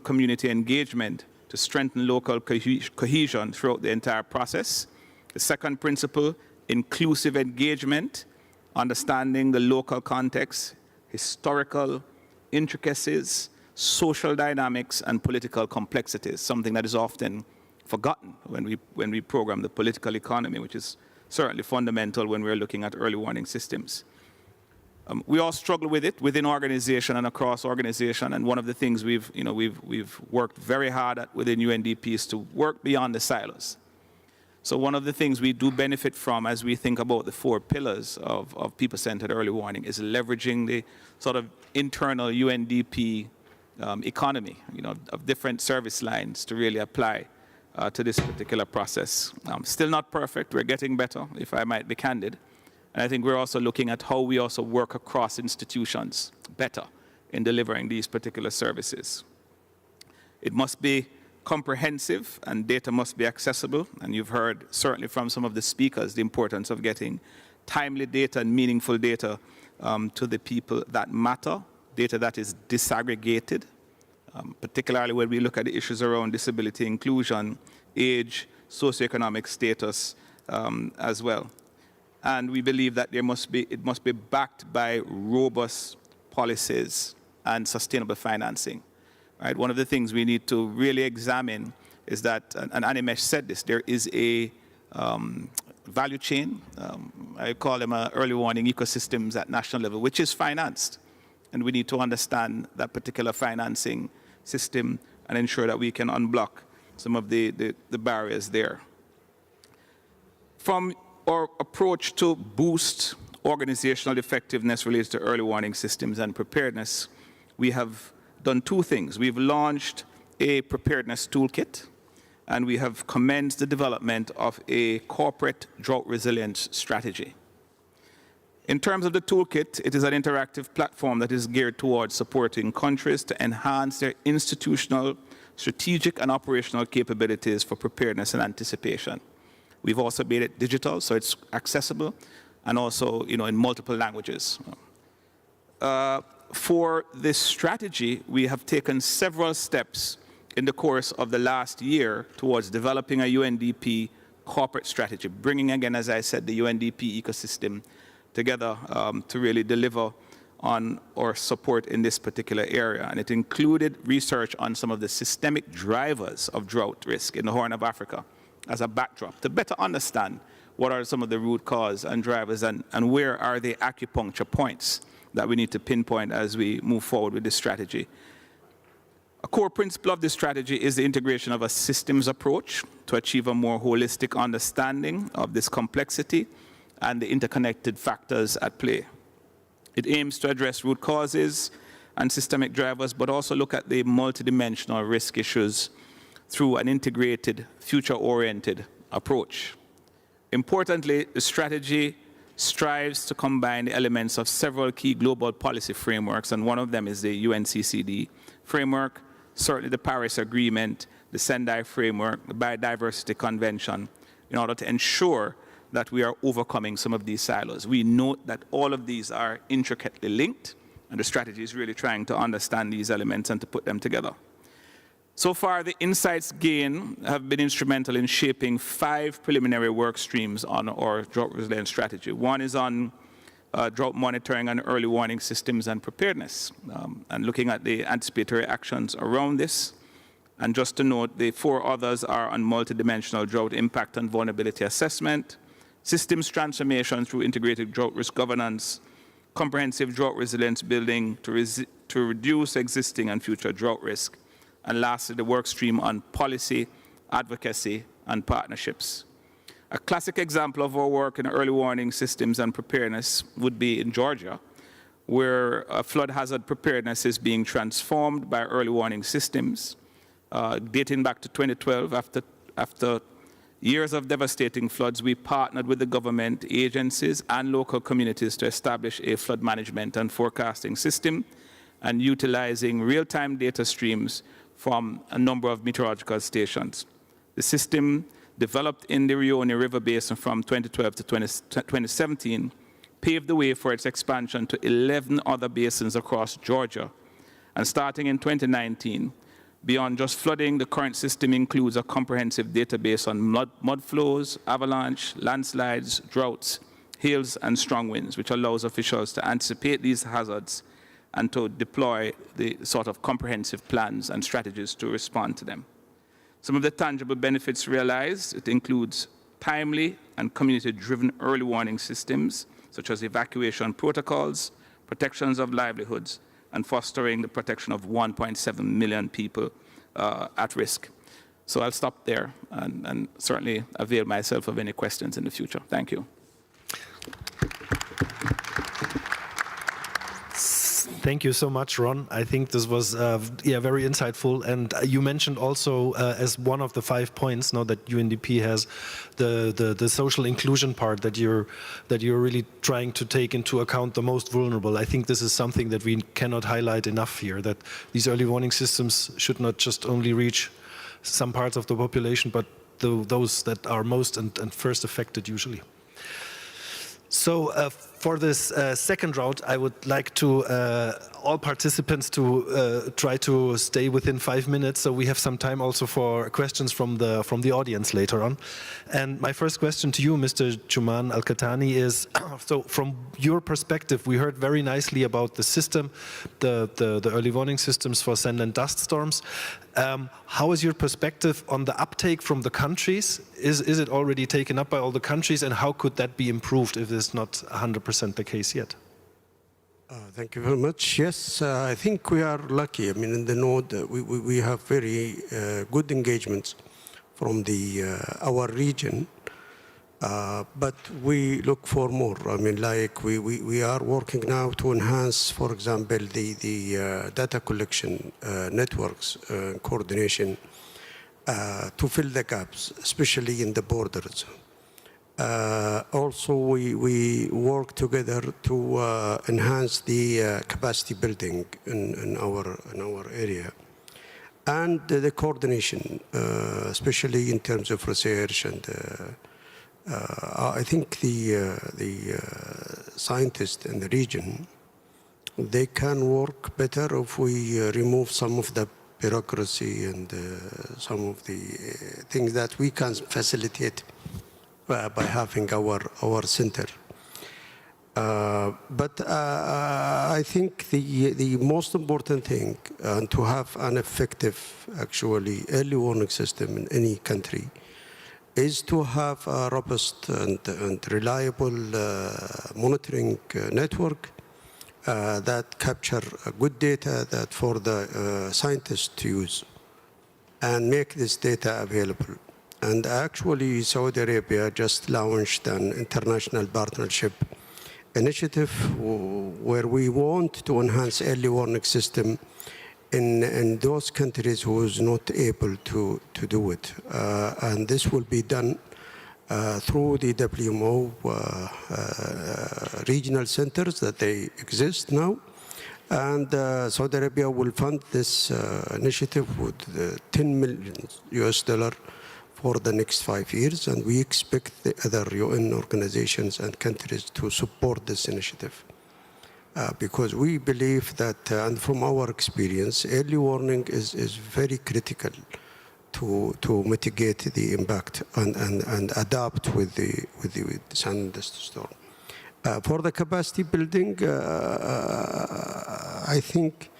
Speaker 8: community engagement to strengthen local cohesion throughout the entire process. The second principle, inclusive engagement, understanding the local context, historical intricacies, social dynamics, and political complexities, something that is often forgotten when we program the political economy, which is certainly fundamental when we're looking at early warning systems. We all struggle with it within organization and across organization, and one of the things we've worked very hard at within UNDP is to work beyond the silos. So one of the things we do benefit from as we think about the 4 pillars of people-centered early warning is leveraging the sort of internal UNDP economy, of different service lines to really apply to this particular process. Still not perfect, we're getting better, if I might be candid. And I think we're also looking at how we also work across institutions better in delivering these particular services. It must be comprehensive and data must be accessible. And you've heard certainly from some of the speakers the importance of getting timely data and meaningful data to the people that matter, data that is disaggregated, particularly when we look at the issues around disability inclusion, age, socioeconomic status as well. And we believe that it must be backed by robust policies and sustainable financing. Right? One of the things we need to really examine is that, and Animesh said this, there is a value chain, I call them early warning ecosystems at national level, which is financed. And we need to understand that particular financing system and ensure that we can unblock some of the barriers there. From our approach to boost organizational effectiveness related to early warning systems and preparedness, we have done 2 things. We've launched a preparedness toolkit, and we have commenced the development of a corporate drought resilience strategy. In terms of the toolkit, it is an interactive platform that is geared towards supporting countries to enhance their institutional, strategic, and operational capabilities for preparedness and anticipation. We've also made it digital, so it's accessible, and also, in multiple languages. For this strategy, we have taken several steps in the course of the last year towards developing a UNDP corporate strategy, bringing, again, as I said, the UNDP ecosystem together to really deliver on our support in this particular area. And it included research on some of the systemic drivers of drought risk in the Horn of Africa as a backdrop to better understand what are some of the root cause and drivers and where are the acupuncture points that we need to pinpoint as we move forward with this strategy. A core principle of this strategy is the integration of a systems approach to achieve a more holistic understanding of this complexity and the interconnected factors at play. It aims to address root causes and systemic drivers, but also look at the multidimensional risk issues through an integrated, future-oriented approach. Importantly, the strategy strives to combine the elements of several key global policy frameworks, and one of them is the UNCCD framework, certainly the Paris Agreement, the Sendai framework, the Biodiversity Convention, in order to ensure that we are overcoming some of these silos. We note that all of these are intricately linked, and the strategy is really trying to understand these elements and to put them together. So far, the insights gained have been instrumental in shaping 5 preliminary work streams on our drought resilience strategy. One is on drought monitoring and early warning systems and preparedness, and looking at the anticipatory actions around this. And just to note, the 4 others are on multidimensional drought impact and vulnerability assessment, systems transformation through integrated drought risk governance, comprehensive drought resilience building to reduce existing and future drought risk, and lastly, the work stream on policy, advocacy, and partnerships. A classic example of our work in early warning systems and preparedness would be in Georgia, where flood hazard preparedness is being transformed by early warning systems. Dating back to 2012, after years of devastating floods, we partnered with the government, agencies, and local communities to establish a flood management and forecasting system, and utilizing real-time data streams from a number of meteorological stations. The system, developed in the Rioni River Basin from 2012 to 2017, paved the way for its expansion to 11 other basins across Georgia. And starting in 2019, beyond just flooding, the current system includes a comprehensive database on mud flows, avalanche, landslides, droughts, hails, and strong winds, which allows officials to anticipate these hazards and to deploy the sort of comprehensive plans and strategies to respond to them. Some of the tangible benefits realized, it includes timely and community-driven early warning systems, such as evacuation protocols, protections of livelihoods, and fostering the protection of 1.7 million people at risk. So I'll stop there and certainly avail myself of any questions in the future. Thank you.
Speaker 2: Thank you so much, Ron. I think this was very insightful. And you mentioned also as one of the 5 points now that UNDP has the social inclusion part that you're really trying to take into account the most vulnerable. I think this is something that we cannot highlight enough here, that these early warning systems should not just only reach some parts of the population, but those that are most and first affected usually. So for this second round, I would like to all participants to try to stay within 5 minutes, so we have some time also for questions from the audience later on. And my first question to you, Mr. Juman Al-Kahtani, is: so from your perspective, we heard very nicely about the system, the early warning systems for sand and dust storms. How is your perspective on the uptake from the countries? Is it already taken up by all the countries, and how could that be improved if it's not 100% the case yet?
Speaker 5: Thank you very much. Yes, I think we are lucky. I mean, in the Node, we have very good engagements from our region, but we look for more. I mean, like we are working now to enhance, for example, the data collection networks coordination to fill the gaps, especially in the borders. Also, we work together to enhance the capacity building in our area, and the coordination, especially in terms of research. And I think the scientists in the region, they can work better if we remove some of the bureaucracy and some of the things that we can facilitate by having our center. But I think the most important thing to have an effective, actually, early warning system in any country is to have a robust and reliable monitoring network that capture good data that for the scientists to use and make this data available. And actually, Saudi Arabia just launched an international partnership initiative where we want to enhance early warning system in those countries who is not able to do it. And this will be done through the WMO regional centers that they exist now. And Saudi Arabia will fund this initiative with $10 million for the next 5 years, and we expect the other UN organizations and countries to support this initiative. Because we believe that, and from our experience, early warning is very critical to mitigate the impact and adapt with the sand and dust storm. For the capacity building, I think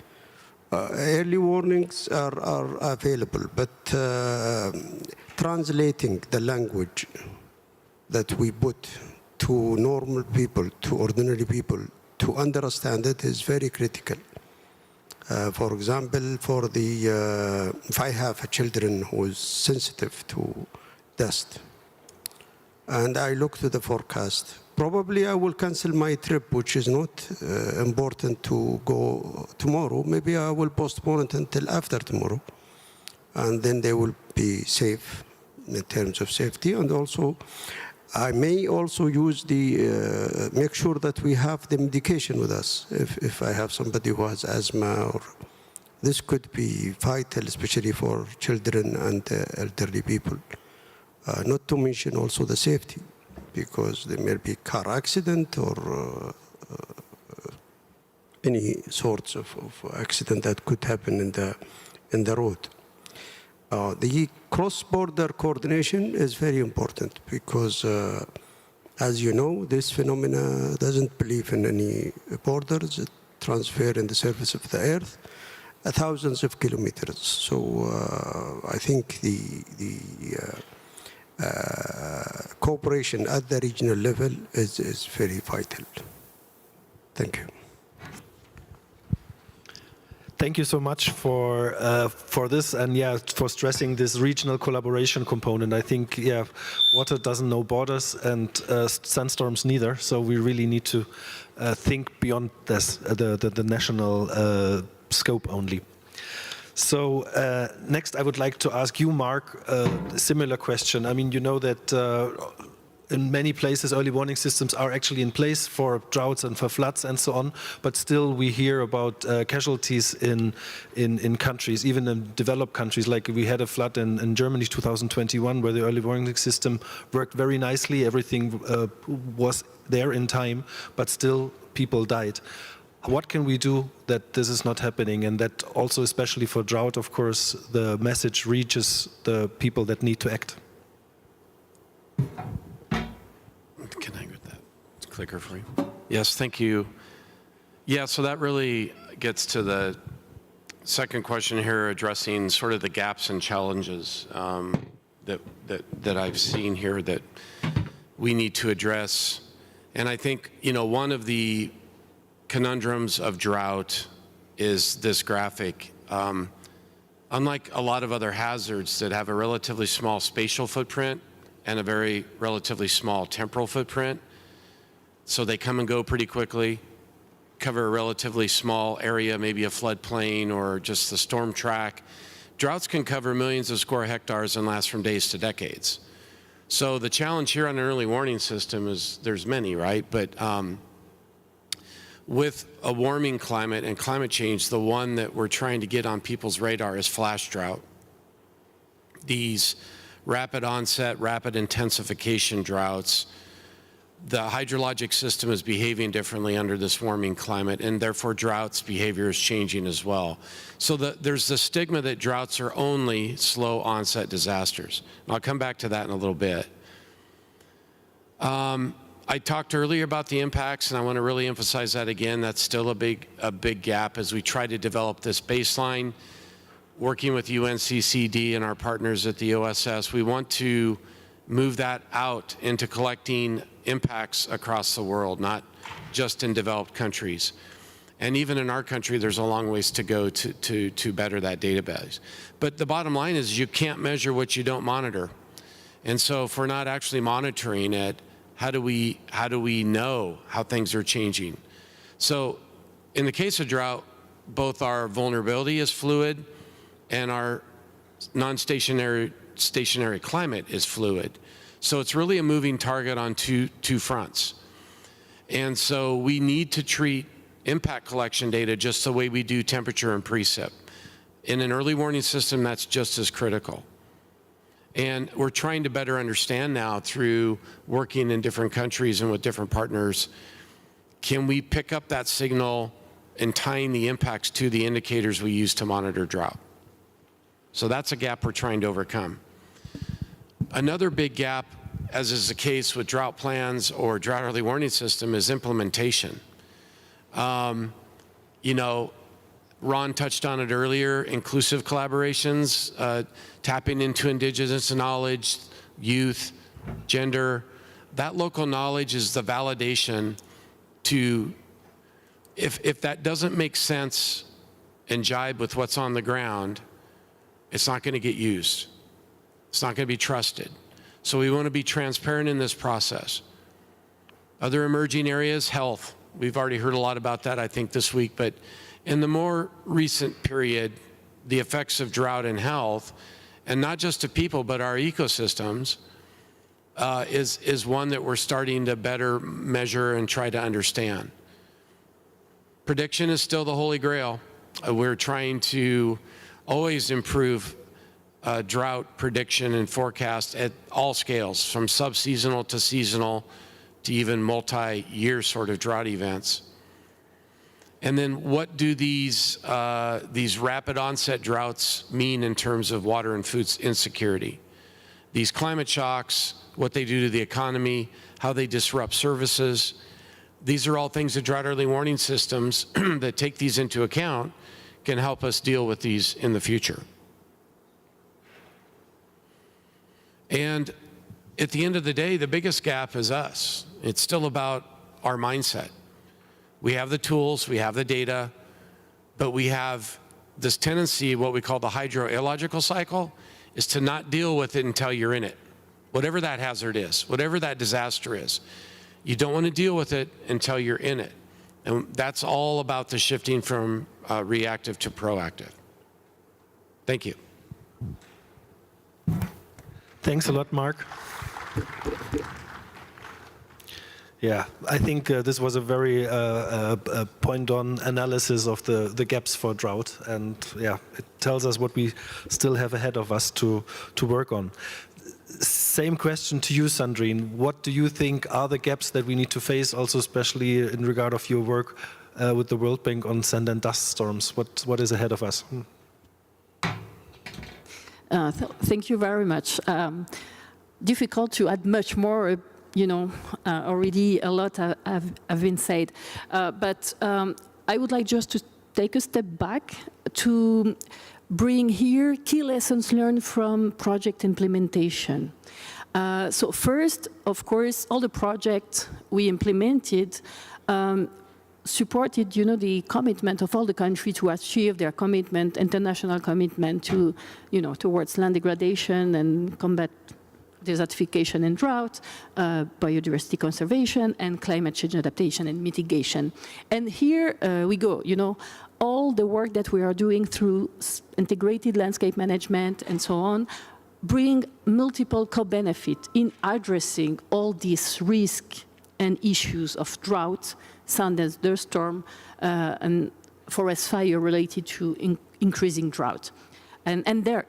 Speaker 5: early warnings are available, but translating the language that we put to normal people, to ordinary people, to understand it is very critical. For example, if I have a children who is sensitive to dust, and I look to the forecast. Probably I will cancel my trip, which is not important to go tomorrow. Maybe I will postpone it until after tomorrow, and then they will be safe in terms of safety. And also, I may also use the, make sure that we have the medication with us. If I have somebody who has asthma, or this could be vital, especially for children and elderly people. Not to mention also the safety, because there may be car accident or any sorts of accident that could happen in the road. The cross-border coordination is very important because, as you know, this phenomena doesn't believe in any borders. It transfers in the surface of the earth thousands of kilometers. So I think the cooperation at the regional level is very vital. Thank you.
Speaker 2: Thank you so much for this, and yeah, for stressing this regional collaboration component. I think, yeah, water doesn't know borders, and sandstorms neither. So we really need to think beyond this, the national scope only. So next, I would like to ask you, Mark, a similar question. I mean, you know that in many places, early warning systems are actually in place for droughts and for floods and so on, but still we hear about casualties in countries, even in developed countries. Like we had a flood in Germany 2021 where the early warning system worked very nicely. Everything was there in time, but still people died. What can we do that this is not happening, and that also, especially for drought, of course, the message reaches the people that need to act?
Speaker 6: Can I get that clicker for you? Yes, thank you. Yeah, so that really gets to the second question here, addressing sort of the gaps and challenges that I've seen here that we need to address. And I think, you know, one of the conundrums of drought is this graphic. Unlike a lot of other hazards that have a relatively small spatial footprint and a very relatively small temporal footprint, so they come and go pretty quickly, cover a relatively small area, maybe a floodplain or just the storm track. Droughts can cover millions of square hectares and last from days to decades. So the challenge here on an early warning system is, there's many, right? But with a warming climate and climate change, the one that we're trying to get on people's radar is flash drought. These rapid onset, rapid intensification droughts. The hydrologic system is behaving differently under this warming climate, and therefore droughts behavior is changing as well. So there's the stigma that droughts are only slow onset disasters. And I'll come back to that in a little bit. I talked earlier about the impacts, and I want to really emphasize that again. That's still a big gap as we try to develop this baseline. Working with UNCCD and our partners at the OSS, we want to move that out into collecting impacts across the world, not just in developed countries. And even in our country, there's a long ways to go to better that database. But the bottom line is you can't measure what you don't monitor. And so if we're not actually monitoring it, how do we know how things are changing? So in the case of drought, both our vulnerability is fluid and our stationary climate is fluid. So it's really a moving target on two fronts. And so we need to treat impact collection data just the way we do temperature and precip. In an early warning system, that's just as critical. And we're trying to better understand now through working in different countries and with different partners, can we pick up that signal and tying the impacts to the indicators we use to monitor drought? So that's a gap we're trying to overcome. Another big gap, as is the case with drought plans or drought early warning system, is implementation. You know, Ron touched on it earlier, inclusive collaborations, tapping into indigenous knowledge, youth, gender. That local knowledge is the validation to, if that doesn't make sense and jibe with what's on the ground, it's not going to get used. It's not going to be trusted. So we want to be transparent in this process. Other emerging areas, health. We've already heard a lot about that, I think, this week. But in the more recent period, the effects of drought and health, and not just to people, but our ecosystems, is one that we're starting to better measure and try to understand. Prediction is still the holy grail. We're trying to always improve drought prediction and forecast at all scales, from subseasonal to seasonal to even multi-year sort of drought events. And then what do these rapid onset droughts mean in terms of water and food insecurity? These climate shocks, what they do to the economy, how they disrupt services. These are all things that drought early warning systems that take these into account can help us deal with these in the future. And at the end of the day, the biggest gap is us. It's still about our mindset. We have the tools, we have the data, but we have this tendency, what we call the hydrogeological cycle, is to not deal with it until you're in it. Whatever that hazard is, whatever that disaster is, you don't want to deal with it until you're in it. And that's all about the shifting from reactive to proactive. Thank you.
Speaker 2: Thanks a lot, Mark. Yeah, I think this was a very point-on analysis of the gaps for drought, and yeah, it tells us what we still have ahead of us to work on. Same question to you, Sandrine. What do you think are the gaps that we need to face, also especially in regard of your work with the World Bank on sand and dust storms? What is ahead of us?
Speaker 7: Thank you very much. Difficult to add much more. Already a lot have been said. But I would like just to take a step back to bring here key lessons learned from project implementation. So first, of course, all the projects we implemented supported, the commitment of all the countries to achieve their commitment, international commitment to, towards land degradation and combat desertification and drought, biodiversity conservation, and climate change adaptation and mitigation. And here we go, all the work that we are doing through integrated landscape management and so on, bring multiple co-benefit in addressing all these risks and issues of drought, sand and dust storm, and forest fire related to increasing drought. And their,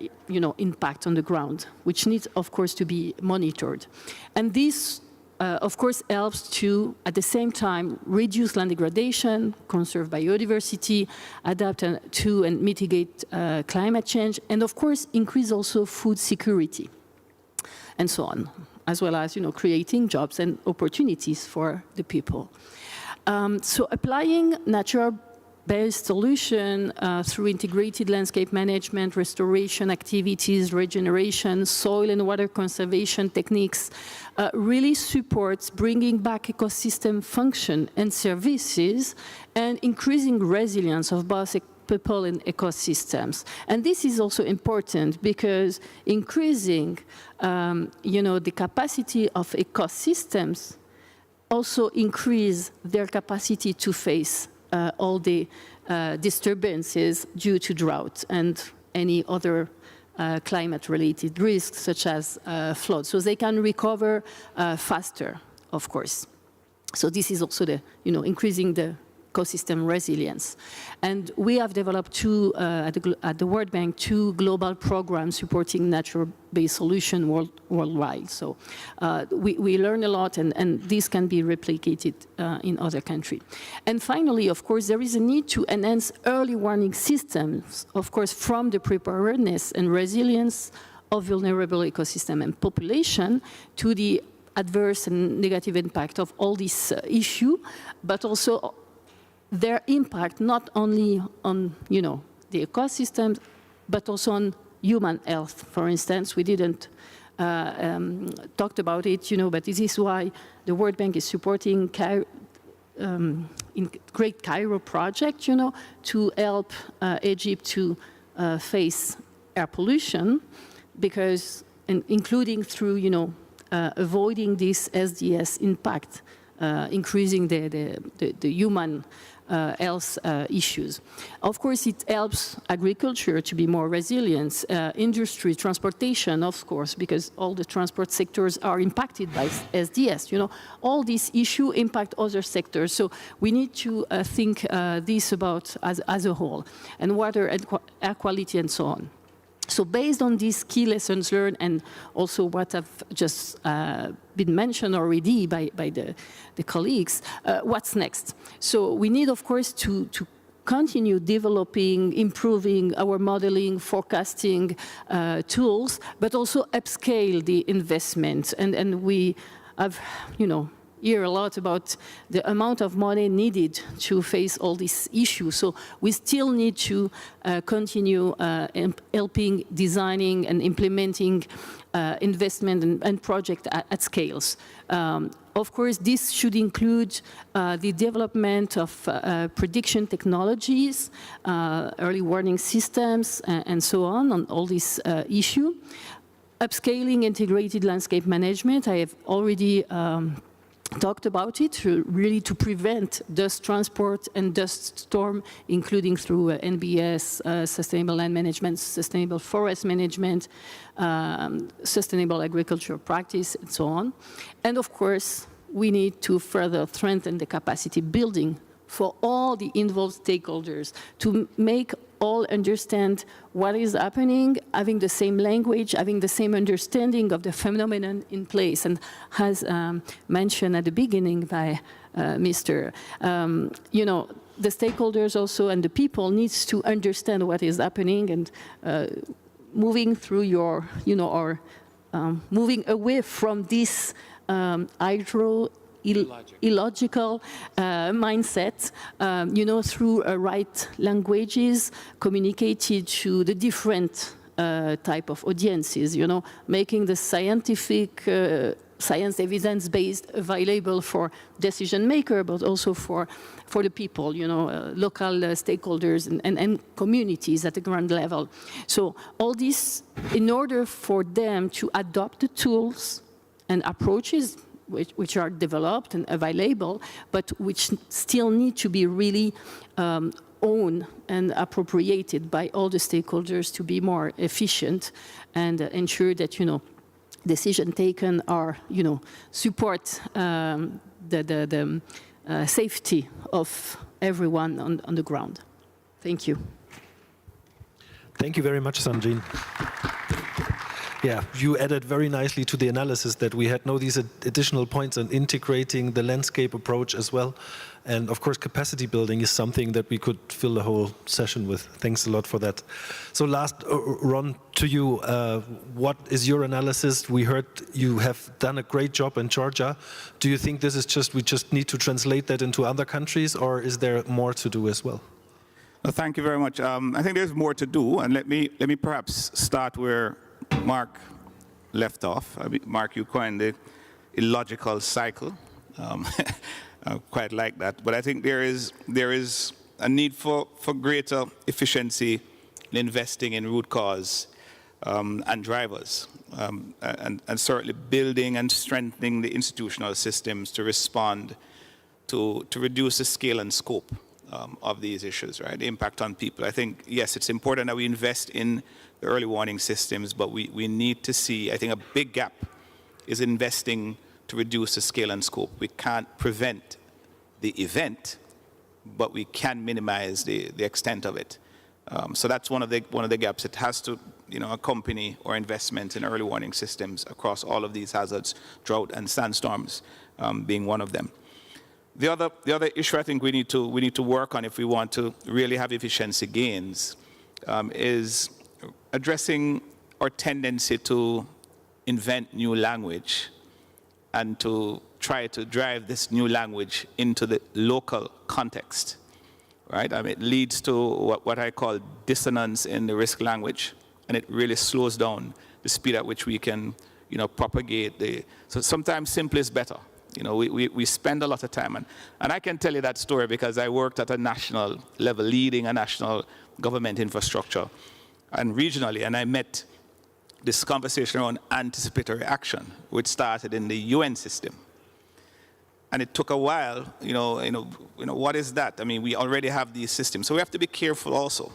Speaker 7: impact on the ground, which needs, of course, to be monitored. And this, of course, helps to, at the same time, reduce land degradation, conserve biodiversity, adapt to and mitigate climate change, and, of course, increase also food security, and so on, as well as, creating jobs and opportunities for the people. So applying natural-based solution through integrated landscape management, restoration activities, regeneration, soil and water conservation techniques really supports bringing back ecosystem function and services and increasing resilience of both people and ecosystems. And this is also important because increasing, the capacity of ecosystems also increase their capacity to face all the disturbances due to drought and any other climate-related risks, such as floods. So they can recover faster, of course. So this is also the, increasing the ecosystem resilience. And we have developed at the World Bank, 2 global programs supporting natural-based solutions worldwide. So we learn a lot, and this can be replicated in other countries. And finally, of course, there is a need to enhance early warning systems, of course, from the preparedness and resilience of vulnerable ecosystem and population to the adverse and negative impact of all these issues, but also their impact not only on, the ecosystems, but also on human health. For instance, we didn't talk about it, but this is why the World Bank is supporting in Great Cairo project, to help Egypt to face air pollution, because including through, avoiding this SDS impact, increasing the human health issues. Of course, it helps agriculture to be more resilient, industry, transportation, of course, because all the transport sectors are impacted by SDS. You know, all these issues impact other sectors, so we need to think this about as a whole, and water and air quality and so on. So based on these key lessons learned and also what have just been mentioned already by the colleagues, what's next? So we need, of course, to continue developing, improving our modeling, forecasting tools, but also upscale the investment. And we have, you know, hear a lot about the amount of money needed to face all these issues. So we still need to continue helping, designing and implementing investment and project at scales. Of course, this should include the development of prediction technologies, early warning systems, and so on all these issues. Upscaling integrated landscape management, I have already talked about it, really to prevent dust transport and dust storm, including through NBS, sustainable land management, sustainable forest management, sustainable agricultural practice, and so on. And of course, we need to further strengthen the capacity building for all the involved stakeholders to make all understand what is happening, having the same language, having the same understanding of the phenomenon in place. And as mentioned at the beginning by Mr. You know, the stakeholders also and the people needs to understand what is happening, and moving through your, you know, or moving away from this illogical mindset, you know, through right languages communicated to the different type of audiences, you know, making the scientific, science evidence-based available for decision maker, but also for the people, you know, local stakeholders and communities at the ground level. So all this, in order for them to adopt the tools and approaches which are developed and available, but which still need to be really owned and appropriated by all the stakeholders to be more efficient and ensure that, you know, decisions taken are, you know, support the safety of everyone on the ground. Thank you.
Speaker 2: Thank you very much, Sanjin. Yeah, you added very nicely to the analysis that we had. Now these additional points on integrating the landscape approach as well. And of course, capacity building is something that we could fill the whole session with. Thanks a lot for that. So last, Ron, to you, what is your analysis? We heard you have done a great job in Georgia. Do you think this is just, we just need to translate that into other countries, or is there more to do as well?
Speaker 8: Well, thank you very much. I think there's more to do, and let me perhaps start where Mark left off. I mean, Mark, you coined the illogical cycle. I quite like that. But I think there is a need for greater efficiency in investing in root cause and drivers, and certainly building and strengthening the institutional systems to respond to reduce the scale and scope of these issues, right? The impact on people. I think, yes, it's important that we invest in the early warning systems, but we need to see, I think a big gap is investing to reduce the scale and scope. We can't prevent the event, but we can minimize the extent of it. So that's one of the gaps. It has to, you know, accompany our investment in early warning systems across all of these hazards, drought and sandstorms being one of them. The other issue I think we need to work on if we want to really have efficiency gains is addressing our tendency to invent new language and to try to drive this new language into the local context, right? I mean, it leads to what I call dissonance in the risk language, and it really slows down the speed at which we can, you know, propagate so sometimes simple is better. You know, we spend a lot of time, and I can tell you that story because I worked at a national level, leading a national government infrastructure and regionally, and I met this conversation around anticipatory action, which started in the UN system. And it took a while, what is that? I mean, we already have these systems. So we have to be careful also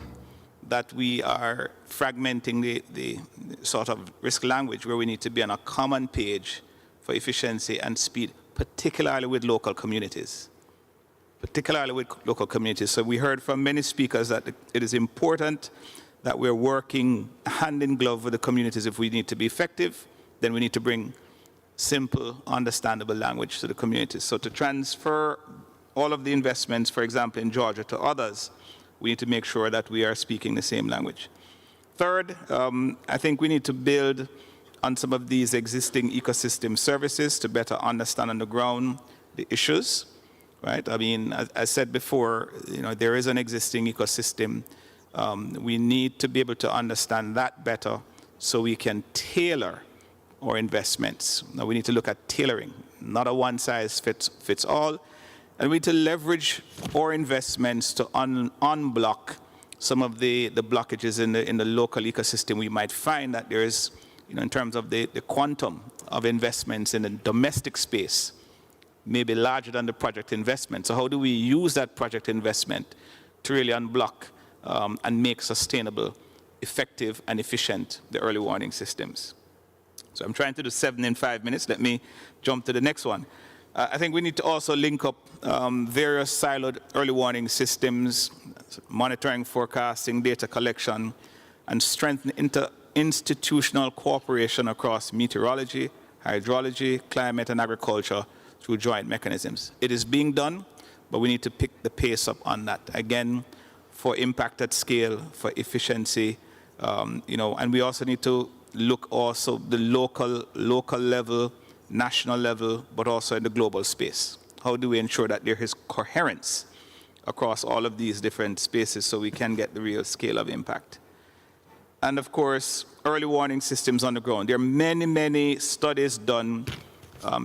Speaker 8: that we are fragmenting the sort of risk language where we need to be on a common page for efficiency and speed, particularly with local communities. So we heard from many speakers that it is important that we're working hand in glove with the communities. If we need to be effective, then we need to bring simple, understandable language to the communities. So to transfer all of the investments, for example, in Georgia to others, we need to make sure that we are speaking the same language. Third, I think we need to build on some of these existing ecosystem services to better understand on the ground the issues, right? I mean, as I said before, there is an existing ecosystem. We need to be able to understand that better so we can tailor our investments. Now we need to look at tailoring, not a one-size-fits all. And we need to leverage our investments to unblock some of the blockages in the local ecosystem. We might find that there is, in terms of the quantum of investments in the domestic space, maybe larger than the project investment. So how do we use that project investment to really unblock and make sustainable, effective, and efficient the early warning systems? So I'm trying to do 7 in 5 minutes. Let me jump to the next one. I think we need to also link up various siloed early warning systems, monitoring, forecasting, data collection, and strengthen interinstitutional cooperation across meteorology, hydrology, climate, and agriculture through joint mechanisms. It is being done, but we need to pick the pace up on that. Again, for impact at scale, for efficiency, and we also need to look also the local level, national level, but also in the global space. How do we ensure that there is coherence across all of these different spaces so we can get the real scale of impact? And of course, early warning systems on the ground. There are many, many studies done.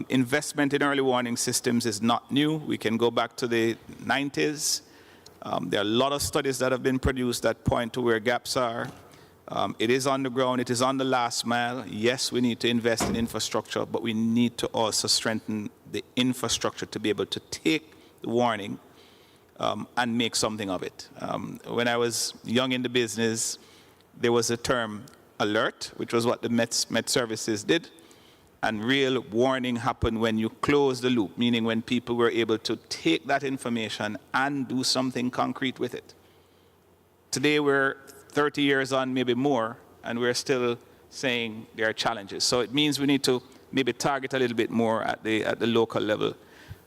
Speaker 8: Investment in early warning systems is not new. We can go back to the 90s. There are a lot of studies that have been produced that point to where gaps are. It is on the ground, it is on the last mile. Yes, we need to invest in infrastructure, but we need to also strengthen the infrastructure to be able to take the warning and make something of it. When I was young in the business, there was a term alert, which was what the Met Services did. And real warning happened when you close the loop, meaning when people were able to take that information and do something concrete with it. Today we're 30 years on, maybe more, and we're still saying there are challenges. So it means we need to maybe target a little bit more at the local level.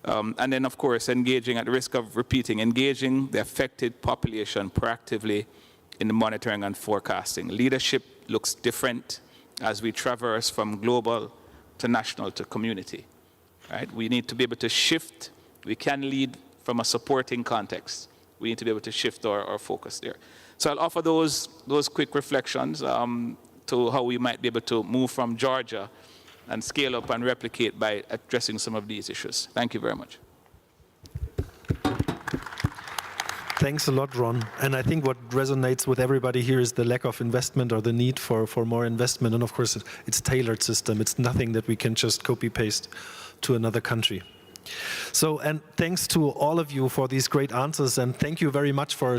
Speaker 8: And then, of course, engaging, at the risk of repeating, engaging the affected population proactively in the monitoring and forecasting. Leadership looks different as we traverse from global to national to community, right? We need to be able to shift. We can lead from a supporting context. We need to be able to shift our focus there. So I'll offer those quick reflections to how we might be able to move from Georgia and scale up and replicate by addressing some of these issues. Thank you very much.
Speaker 2: Thanks a lot, Ron. And I think what resonates with everybody here is the lack of investment or the need for more investment. And of course, it's a tailored system. It's nothing that we can just copy-paste to another country. So, and thanks to all of you for these great answers, and thank you very much for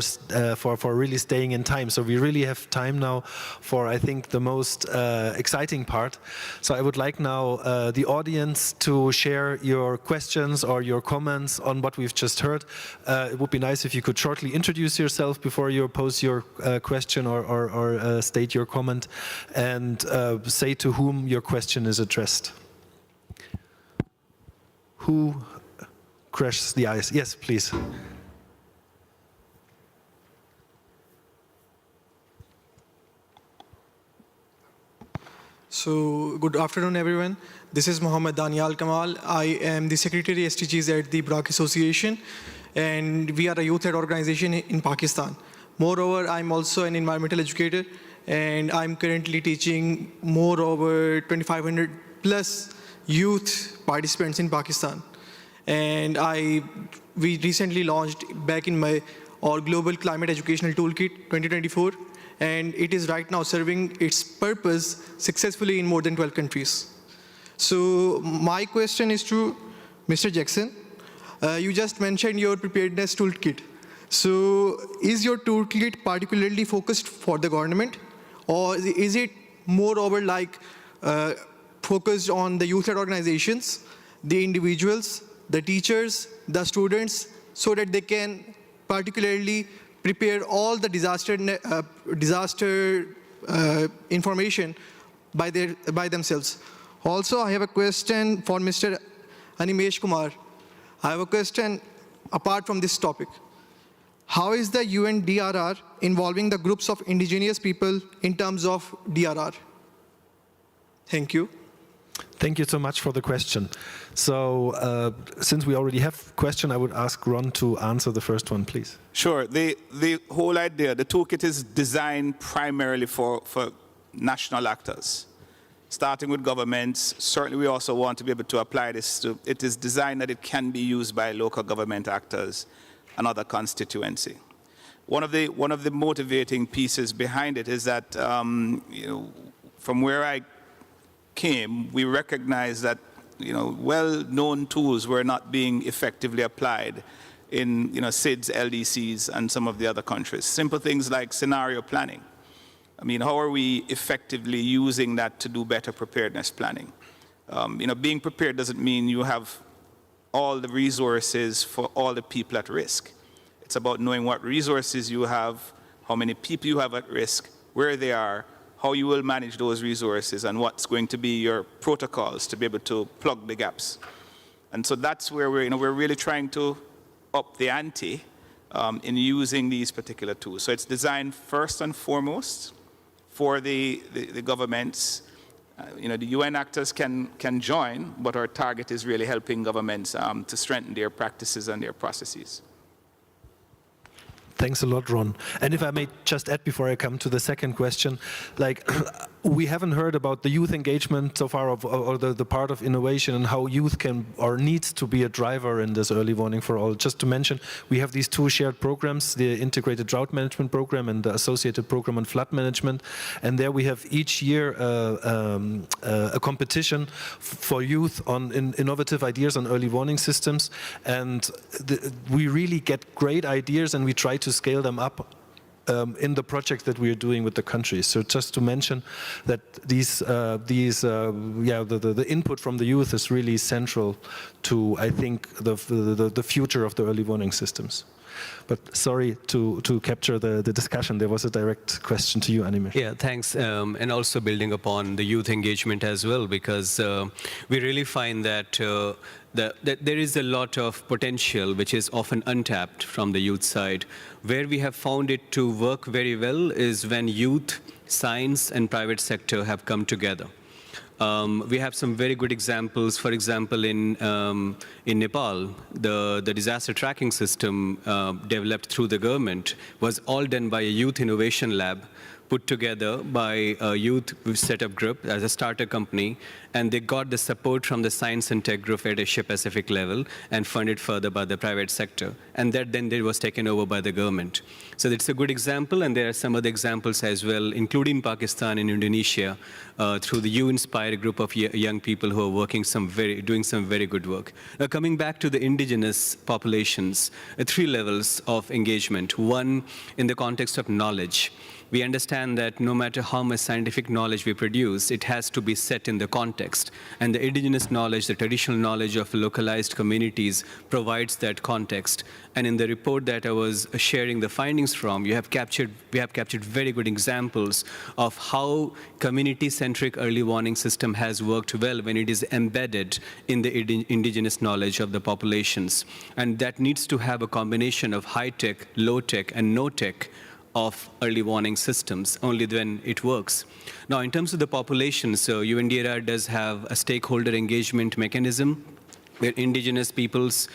Speaker 2: really staying in time. So we really have time now for, I think, the most exciting part. So I would like now the audience to share your questions or your comments on what we've just heard. It would be nice if you could shortly introduce yourself before you pose your question or state your comment, and say to whom your question is addressed. Who crashes the ice? Yes, please.
Speaker 9: So, good afternoon, everyone. This is Mohammed Danial Kamal. I am the Secretary SDGs at the BRAC Association, and we are a youth-led organization in Pakistan. Moreover, I'm also an environmental educator, and I'm currently teaching more over 2,500 plus youth participants in Pakistan. And we recently launched back in our Global Climate Educational Toolkit 2024. and it is right now serving its purpose successfully in more than 12 countries. So my question is to Mr. Jackson. You just mentioned your preparedness toolkit. So is your toolkit particularly focused for the government, or is it moreover like focused on the youth-led organizations, the individuals, the teachers, the students, so that they can particularly prepare all the disaster information by themselves? Also, I have a question for Mr. Animesh Kumar. I have a question apart from this topic. How is the UNDRR involving the groups of indigenous people in terms of DRR? Thank you.
Speaker 2: Thank you so much for the question. So since we already have a question, I would ask Ron to answer the first one, please.
Speaker 8: Sure. The whole idea, the toolkit is designed primarily for national actors, starting with governments. Certainly, we also want to be able to apply this to, it is designed that it can be used by local government actors and other constituency. One of the motivating pieces behind it is that, from where I came, we recognized that, well-known tools were not being effectively applied in, SIDS, LDCs, and some of the other countries. Simple things like scenario planning. I mean, how are we effectively using that to do better preparedness planning? Being prepared doesn't mean you have all the resources for all the people at risk. It's about knowing what resources you have, how many people you have at risk, where they are, how you will manage those resources, and what's going to be your protocols to be able to plug the gaps. And so that's where we're really trying to up the ante in using these particular tools. So it's designed first and foremost for the governments. The UN actors can join, but our target is really helping governments to strengthen their practices and their processes.
Speaker 2: Thanks a lot, Ron. And if I may just add before I come to the second question, we haven't heard about the youth engagement so far, or the part of innovation and how youth can or needs to be a driver in this early warning for all. Just to mention, we have these two shared programs, the Integrated Drought Management Program and the associated program on flood management. And there we have each year a competition for youth on innovative ideas on early warning systems. And we really get great ideas, and we try to scale them up in the project that we are doing with the countries. So just to mention that the input from the youth is really central to, I think, the future of the early warning systems. But sorry to capture the discussion. There was a direct question to you, Animesh.
Speaker 4: Yeah, thanks. And also building upon the youth engagement as well, because we really find that that there is a lot of potential which is often untapped from the youth side. Where we have found it to work very well is when youth, science, and private sector have come together. We have some very good examples. For example, in Nepal, the disaster tracking system developed through the government was all done by a youth innovation lab put together by a youth setup group as a starter company, and they got the support from the science and tech group at Asia Pacific level and funded further by the private sector. And that then it was taken over by the government. So it's a good example, and there are some other examples as well, including Pakistan and Indonesia, through the U-Inspire group of young people who are working doing some very good work. Now, coming back to the indigenous populations, 3 levels of engagement. One, in the context of knowledge. We understand that no matter how much scientific knowledge we produce, it has to be set in the context. And the indigenous knowledge, the traditional knowledge of localized communities provides that context. And in the report that I was sharing the findings from, we have captured very good examples of how community-centric early warning system has worked well when it is embedded in the indigenous knowledge of the populations. And that needs to have a combination of high-tech, low-tech, and no-tech of early warning systems. Only then it works. Now, in terms of the population, so UNDRR does have a stakeholder engagement mechanism where indigenous peoples,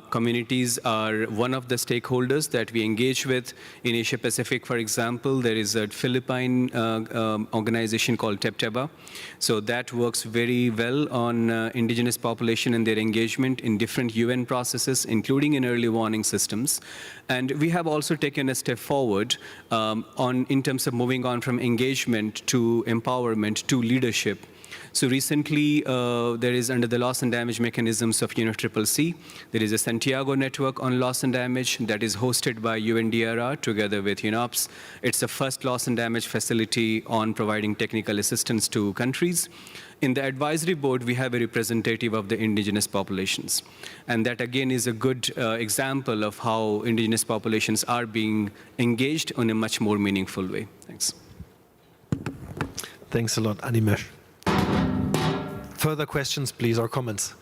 Speaker 4: communities are one of the stakeholders that we engage with. In Asia Pacific, for example, there is a Philippine organization called TEPTEBA. So that works very well on indigenous population and their engagement in different UN processes, including in early warning systems. And we have also taken a step forward in terms of moving on from engagement to empowerment to leadership. So recently, there is under the loss and damage mechanisms of UNFCCC, there is a Santiago network on loss and damage that is hosted by UNDRR together with UNOPS. It's the first loss and damage facility on providing technical assistance to countries. In the advisory board, we have a representative of the indigenous populations. And that, again, is a good example of how indigenous populations are being engaged in a much more meaningful way. Thanks.
Speaker 2: Thanks a lot, Animesh. Further questions, please, or comments?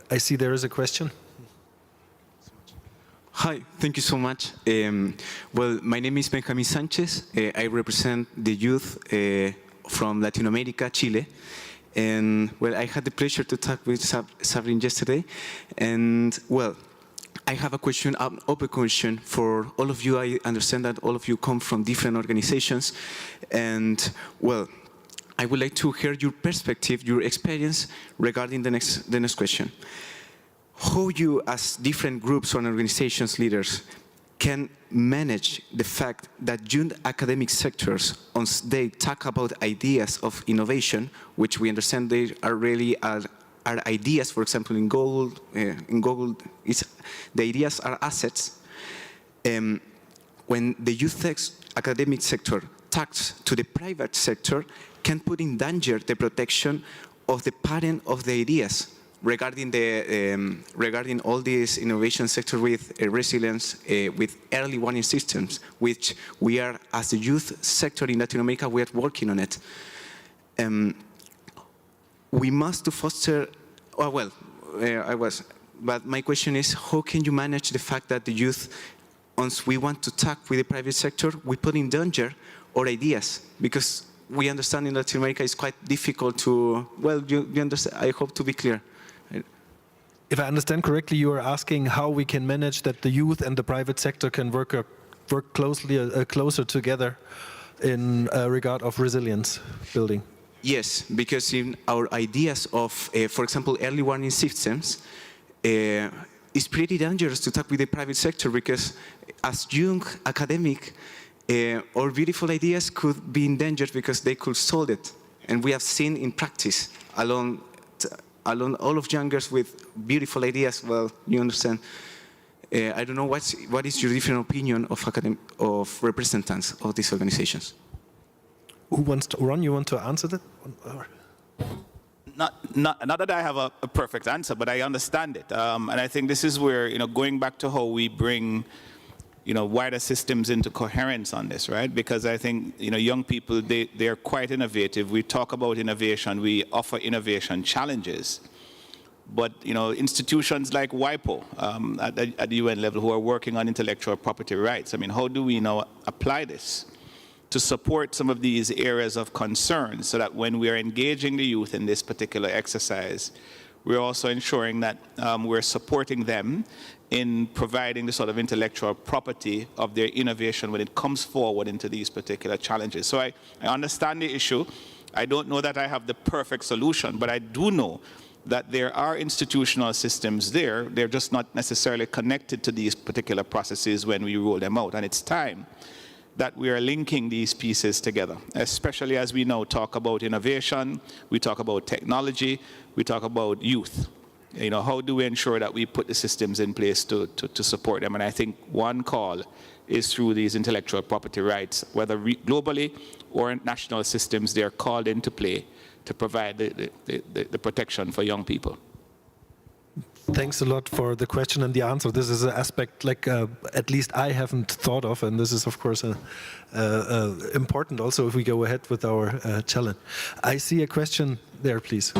Speaker 2: I see there is a question.
Speaker 10: Hi, thank you so much. Well, my name is Benjamin Sanchez. I represent the youth from Latin America, Chile. And, well, I had the pleasure to talk with Sabrine yesterday. And, well, I have a question, an open question for all of you. I understand that all of you come from different organizations. And, well, I would like to hear your perspective, your experience regarding the next question. How you, as different groups or organizations leaders, can manage the fact that young academic sectors, they talk about ideas of innovation, which we understand they are really are ideas. For example, in Google, the ideas are assets. When the youth academic sector talks to the private sector, can put in danger the protection of the parent of the ideas regarding regarding all this innovation sector with resilience, with early warning systems, which we are, as the youth sector in Latin America, we are working on it. We must foster, but my question is, how can you manage the fact that the youth, once we want to talk with the private sector, we put in danger our ideas? Because we understand in Latin America it's quite difficult to, well, you understand, I hope to be clear.
Speaker 2: If I understand correctly, you are asking how we can manage that the youth and the private sector can work closer together in regard of resilience building.
Speaker 10: Yes, because in our ideas of, for example, early warning systems, it's pretty dangerous to talk with the private sector because as young academic, our beautiful ideas could be endangered because they could solve it. And we have seen in practice along all of youngers with beautiful ideas. Well, you understand. I don't know what is your different opinion of representatives of these organizations.
Speaker 2: Who wants to, Ron, you want to answer that?
Speaker 8: Not that I have a perfect answer, but I understand it. And I think this is where, going back to how we bring, wider systems into coherence on this, right? Because I think, young people, they're quite innovative. We talk about innovation. We offer innovation challenges. But, institutions like WIPO at the UN level who are working on intellectual property rights, I mean, how do we now apply this to support some of these areas of concern so that when we are engaging the youth in this particular exercise, we're also ensuring that we're supporting them in providing the sort of intellectual property of their innovation when it comes forward into these particular challenges. So I understand the issue. I don't know that I have the perfect solution, but I do know that there are institutional systems there. They're just not necessarily connected to these particular processes when we roll them out. And it's time that we are linking these pieces together, especially as we now talk about innovation, we talk about technology, we talk about youth. How do we ensure that we put the systems in place to support them? And I think one call is through these intellectual property rights, whether globally or in national systems, they're called into play to provide the protection for young people.
Speaker 2: Thanks a lot for the question and the answer. This is an aspect at least I haven't thought of, and this is of course important also if we go ahead with our challenge. I see a question there, please.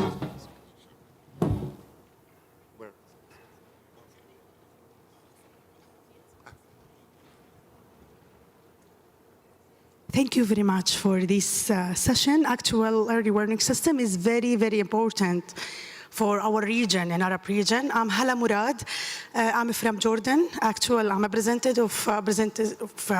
Speaker 11: Thank you very much for this session. Actual early warning system is very, very important for our region, in Arab region. I'm Hala Murad. I'm from Jordan. Actually, I'm a representative of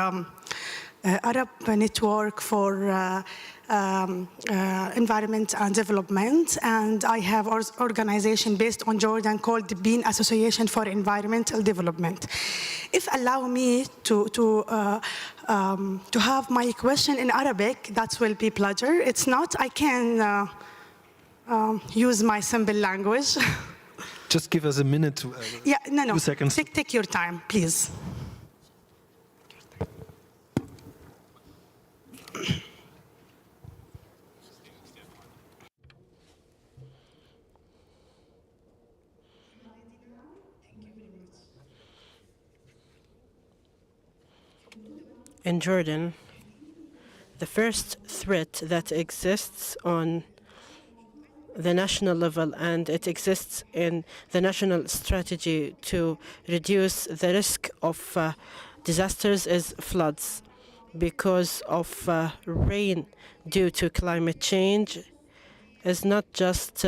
Speaker 11: Arab Network for Environment and Development, and I have an organization based on Jordan called the Bean Association for Environmental Development. If allow me to have my question in Arabic, that will be pleasure. It's not, I can use my simple language.
Speaker 2: Just give us a minute.
Speaker 11: Yeah, no.
Speaker 2: 2 seconds.
Speaker 11: Take your time, please.
Speaker 12: In Jordan, the first threat that exists on the national level, and it exists in the national strategy to reduce the risk of disasters, is floods. Because of rain due to climate change, is not just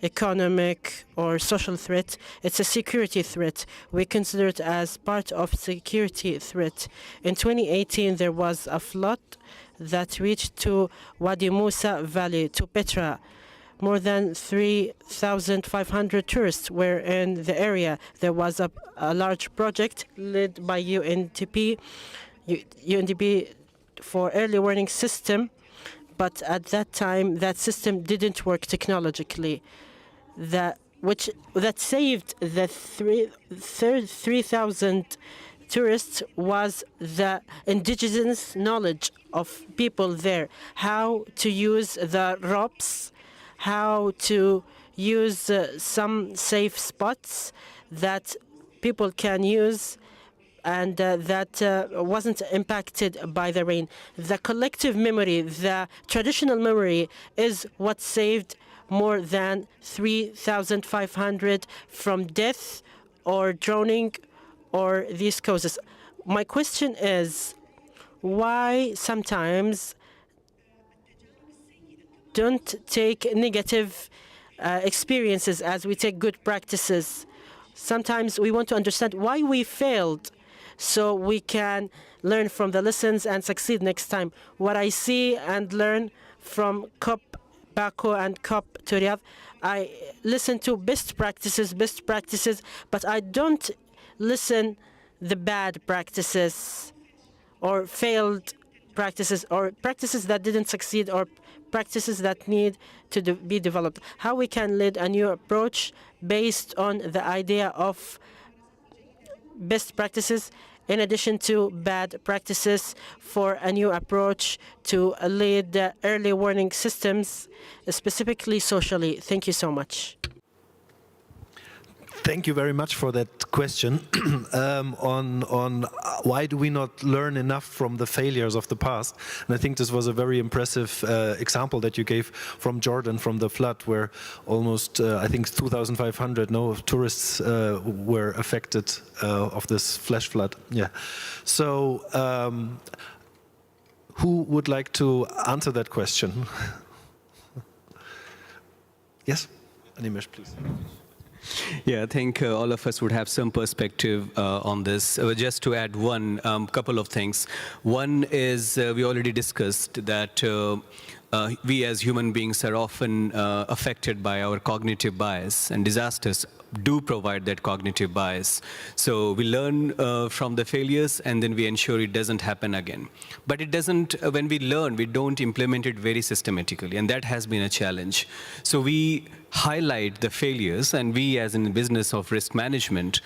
Speaker 12: economic or social threat, it's a security threat. We consider it as part of security threat. In 2018, there was a flood that reached to Wadi Musa Valley, to Petra. More than 3,500 tourists were in the area. There was a large project led by UNDP for early warning system, but at that time that system didn't work technologically. That saved the 3,000 tourists was the indigenous knowledge of people there, how to use the ropes, how to use some safe spots that people can use, and that wasn't impacted by the rain. The collective memory, the traditional memory, is what saved more than 3,500 from death or drowning or these causes. My question is, why sometimes don't take negative experiences as we take good practices? Sometimes we want to understand why we failed, so we can learn from the lessons and succeed next time. What I see and learn from COP Baku and COP to Riyadh, I listen to best practices, but I don't listen the bad practices or failed practices or practices that didn't succeed or practices that need to be developed. How we can lead a new approach based on the idea of best practices in addition to bad practices for a new approach to lead the early warning systems, specifically socially. Thank you so much.
Speaker 2: Thank you very much for that question on why do we not learn enough from the failures of the past. And I think this was a very impressive example that you gave from Jordan, from the flood, where almost, I think, 2,500 tourists were affected of this flash flood. Yeah. So who would like to answer that question? Yes, Animesh, please.
Speaker 4: Yeah, I think all of us would have some perspective on this. Just to add one couple of things. One is we already discussed that we as human beings are often affected by our cognitive bias, and disasters do provide that cognitive bias. So we learn from the failures, and then we ensure it doesn't happen again. But it doesn't, when we learn, we don't implement it very systematically, and that has been a challenge. So we highlight the failures, and we as in the business of risk management,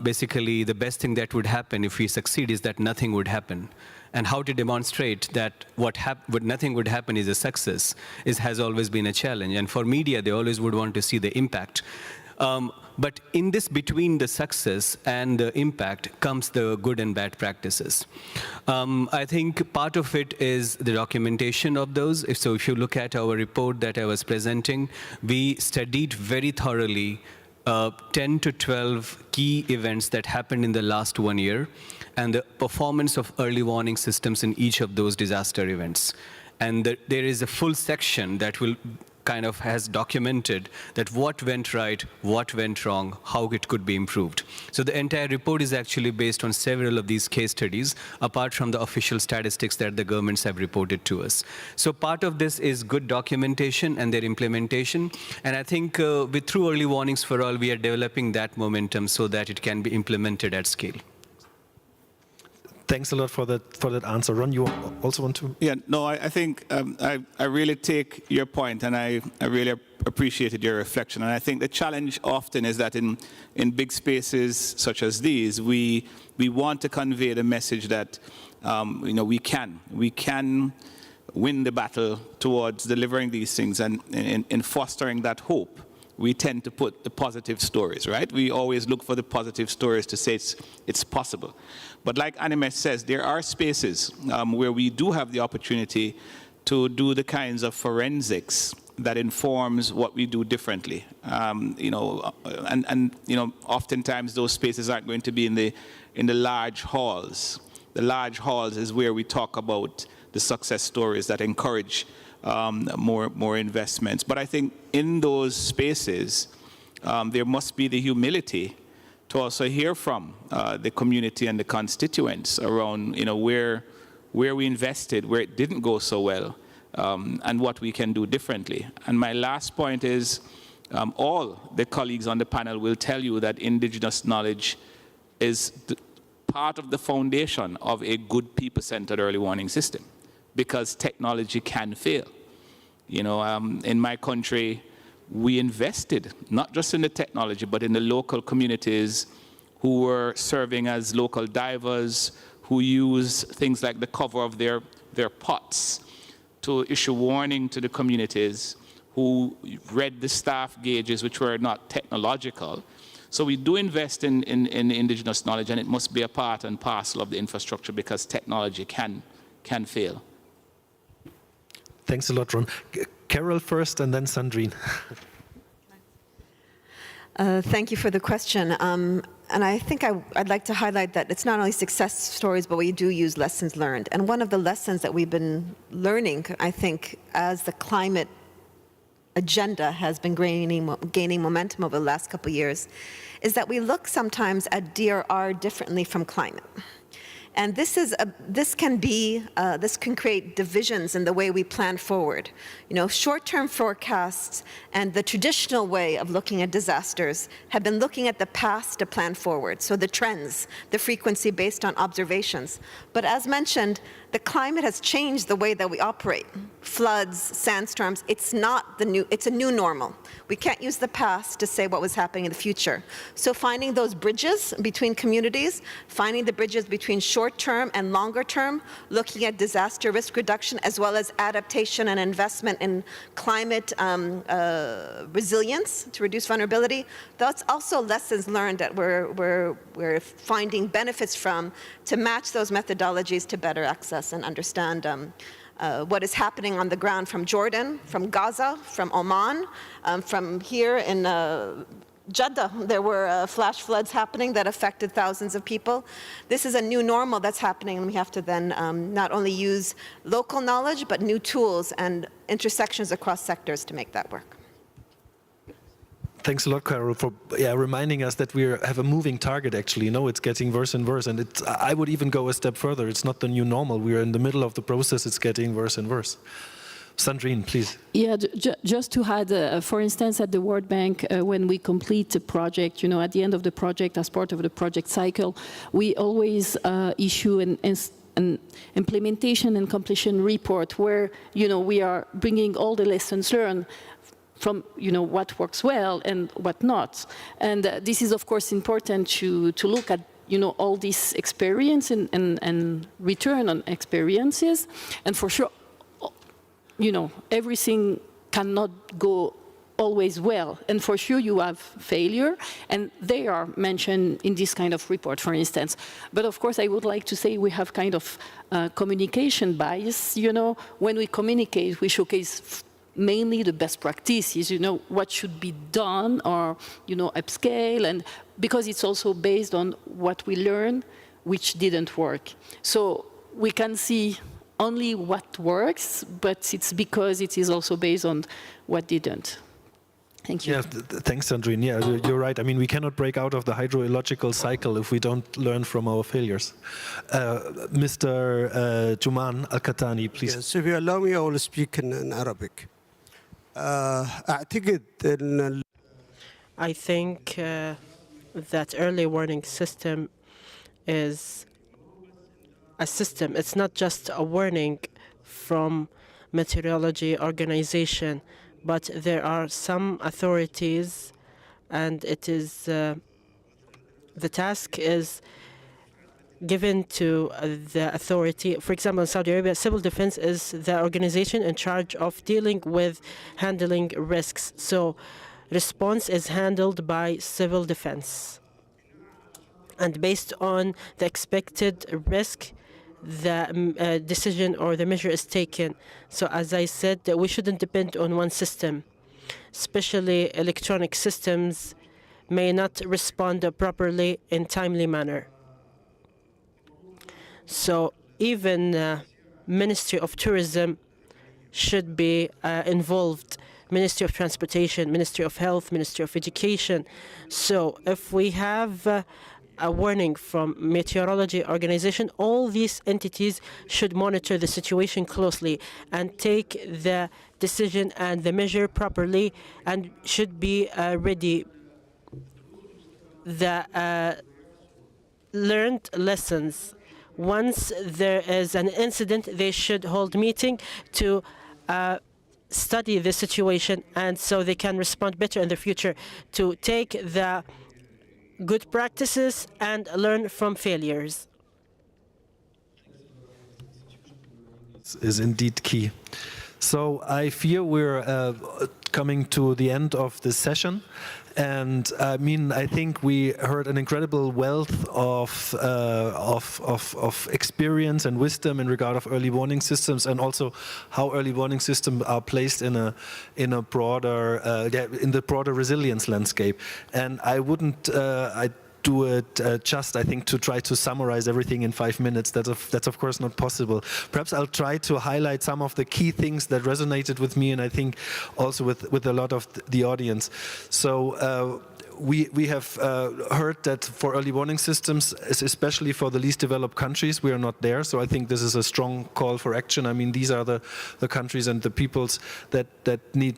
Speaker 4: basically the best thing that would happen if we succeed is that nothing would happen. And how to demonstrate that what nothing would happen is a success has always been a challenge. And for media, they always would want to see the impact. But in this, between the success and the impact, comes the good and bad practices. I think part of it is the documentation of those. So if you look at our report that I was presenting, we studied very thoroughly 10 to 12 key events that happened in the last 1 year, and the performance of early warning systems in each of those disaster events. And there is a full section that will kind of has documented that what went right, what went wrong, how it could be improved. So the entire report is actually based on several of these case studies, apart from the official statistics that the governments have reported to us. So part of this is good documentation and their implementation. And I think through Early Warnings for All, we are developing that momentum so that it can be implemented at scale.
Speaker 2: Thanks a lot for that answer. Ron, you also want to?
Speaker 8: Yeah, no, I think I really take your point, and I really appreciated your reflection. And I think the challenge often is that in big spaces such as these, we want to convey the message that we can win the battle towards delivering these things, and in fostering that hope. We tend to put the positive stories, right? We always look for the positive stories to say it's possible. But like Animesh says, there are spaces where we do have the opportunity to do the kinds of forensics that informs what we do differently. Oftentimes those spaces aren't going to be in the large halls. The large halls is where we talk about the success stories that encourage more investments. But I think in those spaces, there must be the humility to also hear from the community and the constituents around, where we invested, where it didn't go so well, and what we can do differently. And my last point is, all the colleagues on the panel will tell you that indigenous knowledge is part of the foundation of a good people-centered early warning system, because technology can fail. In my country, we invested not just in the technology, but in the local communities who were serving as local divers, who use things like the cover of their pots to issue warning to the communities, who read the staff gauges, which were not technological. So we do invest in indigenous knowledge, and it must be a part and parcel of the infrastructure, because technology can fail.
Speaker 2: Thanks a lot, Ron. Carol first, and then Sandrine.
Speaker 3: Thank you for the question. And I think I'd like to highlight that it's not only success stories, but we do use lessons learned. And one of the lessons that we've been learning, I think, as the climate agenda has been gaining momentum over the last couple of years, is that we look sometimes at DRR differently from climate. And this can create divisions in the way we plan forward. Short-term forecasts and the traditional way of looking at disasters have been looking at the past to plan forward. So the trends, the frequency based on observations. But as mentioned, the climate has changed the way that we operate. Floods, sandstorms, it's a new normal. We can't use the past to say what was happening in the future. So finding those bridges between communities, finding the bridges between short-term and longer-term, looking at disaster risk reduction as well as adaptation and investment in climate resilience to reduce vulnerability, that's also lessons learned that we're finding benefits from to match those methodologies to better access and understand what is happening on the ground from Jordan, from Gaza, from Oman, from here in Jeddah. There were flash floods happening that affected thousands of people. This is a new normal that's happening, and we have to then not only use local knowledge, but new tools and intersections across sectors to make that work.
Speaker 2: Thanks a lot, Carol, for reminding us that we have a moving target, actually. It's getting worse and worse. And I would even go a step further. It's not the new normal. We are in the middle of the process. It's getting worse and worse. Sandrine, please. Yeah,
Speaker 7: just to add, for instance, at the World Bank, when we complete a project, at the end of the project, as part of the project cycle, we always issue an implementation and completion report where, we are bringing all the lessons learned from what works well and what not. And this is, of course, important to look at all this experience and return on experiences. And for sure, everything cannot go always well. And for sure, you have failure, and they are mentioned in this kind of report, for instance. But of course, I would like to say we have kind of communication bias. When we communicate, we showcase mainly the best practices, what should be done or, upscale, and because it's also based on what we learn, which didn't work. So we can see only what works, but it's because it is also based on what didn't. Thank you.
Speaker 2: Yeah, thanks, Sandrine. Yeah, you're right. I mean, we cannot break out of the hydrological cycle if we don't learn from our failures. Mr. Juman Al-Kattani, please.
Speaker 5: Yes, if you allow me, I will speak in Arabic.
Speaker 12: I think that early warning system is a system. It's not just a warning from meteorology organization, but there are some authorities, and it is the task is given to the authority. For example, in Saudi Arabia, civil defense is the organization in charge of dealing with handling risks. So response is handled by civil defense. And based on the expected risk, the decision or the measure is taken. So as I said, we shouldn't depend on one system. Especially electronic systems may not respond properly in timely manner. So even Ministry of Tourism should be involved. Ministry of Transportation, Ministry of Health, Ministry of Education. So if we have a warning from meteorology organization, all these entities should monitor the situation closely and take the decision and the measure properly and should be ready. The learned lessons. Once there is an incident, they should hold meeting to study the situation, and so they can respond better in the future, to take the good practices and learn from failures.
Speaker 2: Is indeed key. So I fear we're coming to the end of this session. And I mean, I think we heard an incredible wealth of experience and wisdom in regard of early warning systems, and also how early warning systems are placed in a broader in the broader resilience landscape. And I wouldn't do it I think, to try to summarize everything in 5 minutes. That's of course not possible. Perhaps I'll try to highlight some of the key things that resonated with me, and I think also with a lot of the audience. So we have heard that for early warning systems, especially for the least developed countries, we are not there. So I think this is a strong call for action. I mean, these are the countries and the peoples that need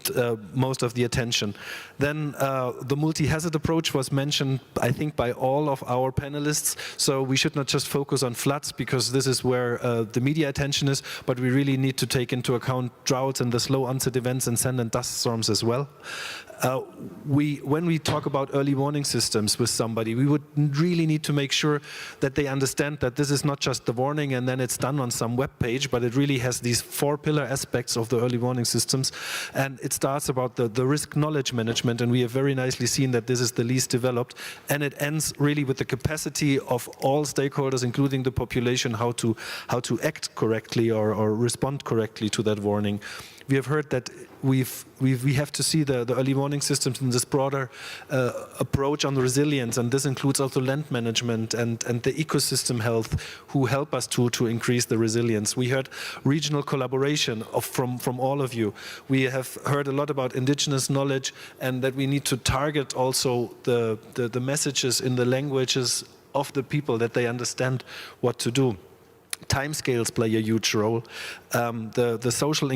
Speaker 2: most of the attention. Then the multi-hazard approach was mentioned, I think, by all of our panelists. So we should not just focus on floods, because this is where the media attention is, but we really need to take into account droughts and the slow onset events and sand and dust storms as well. When we talk about early warning systems with somebody, we would really need to make sure that they understand that this is not just the warning and then it's done on some web page, but it really has these 4 pillar aspects of the early warning systems. And it starts about the risk knowledge management, and we have very nicely seen that this is the least developed. And it ends really with the capacity of all stakeholders, including the population, how to act correctly or respond correctly to that warning. We have heard that we have to see the early warning systems in this broader approach on the resilience, and this includes also land management and the ecosystem health, who help us to increase the resilience. We heard regional collaboration from all of you. We have heard a lot about indigenous knowledge, and that we need to target also the messages in the languages of the people, that they understand what to do. Timescales play a huge role. The social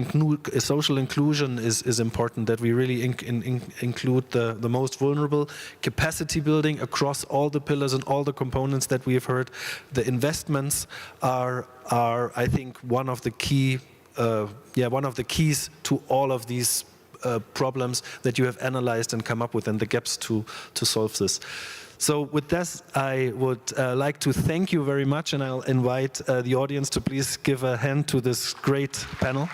Speaker 2: inclusion is important, that we really include the most vulnerable. Capacity building across all the pillars and all the components that we have heard. The investments are I think one of the keys to all of these problems that you have analyzed and come up with, and the gaps to solve this. So with this, I would like to thank you very much, and I'll invite the audience to please give a hand to this great panel.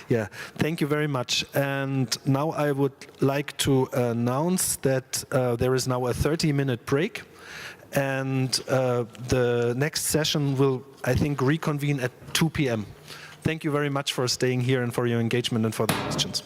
Speaker 2: Yeah, thank you very much. And now I would like to announce that there is now a 30-minute break, and the next session will, I think, reconvene at 2 p.m. Thank you very much for staying here and for your engagement and for the questions.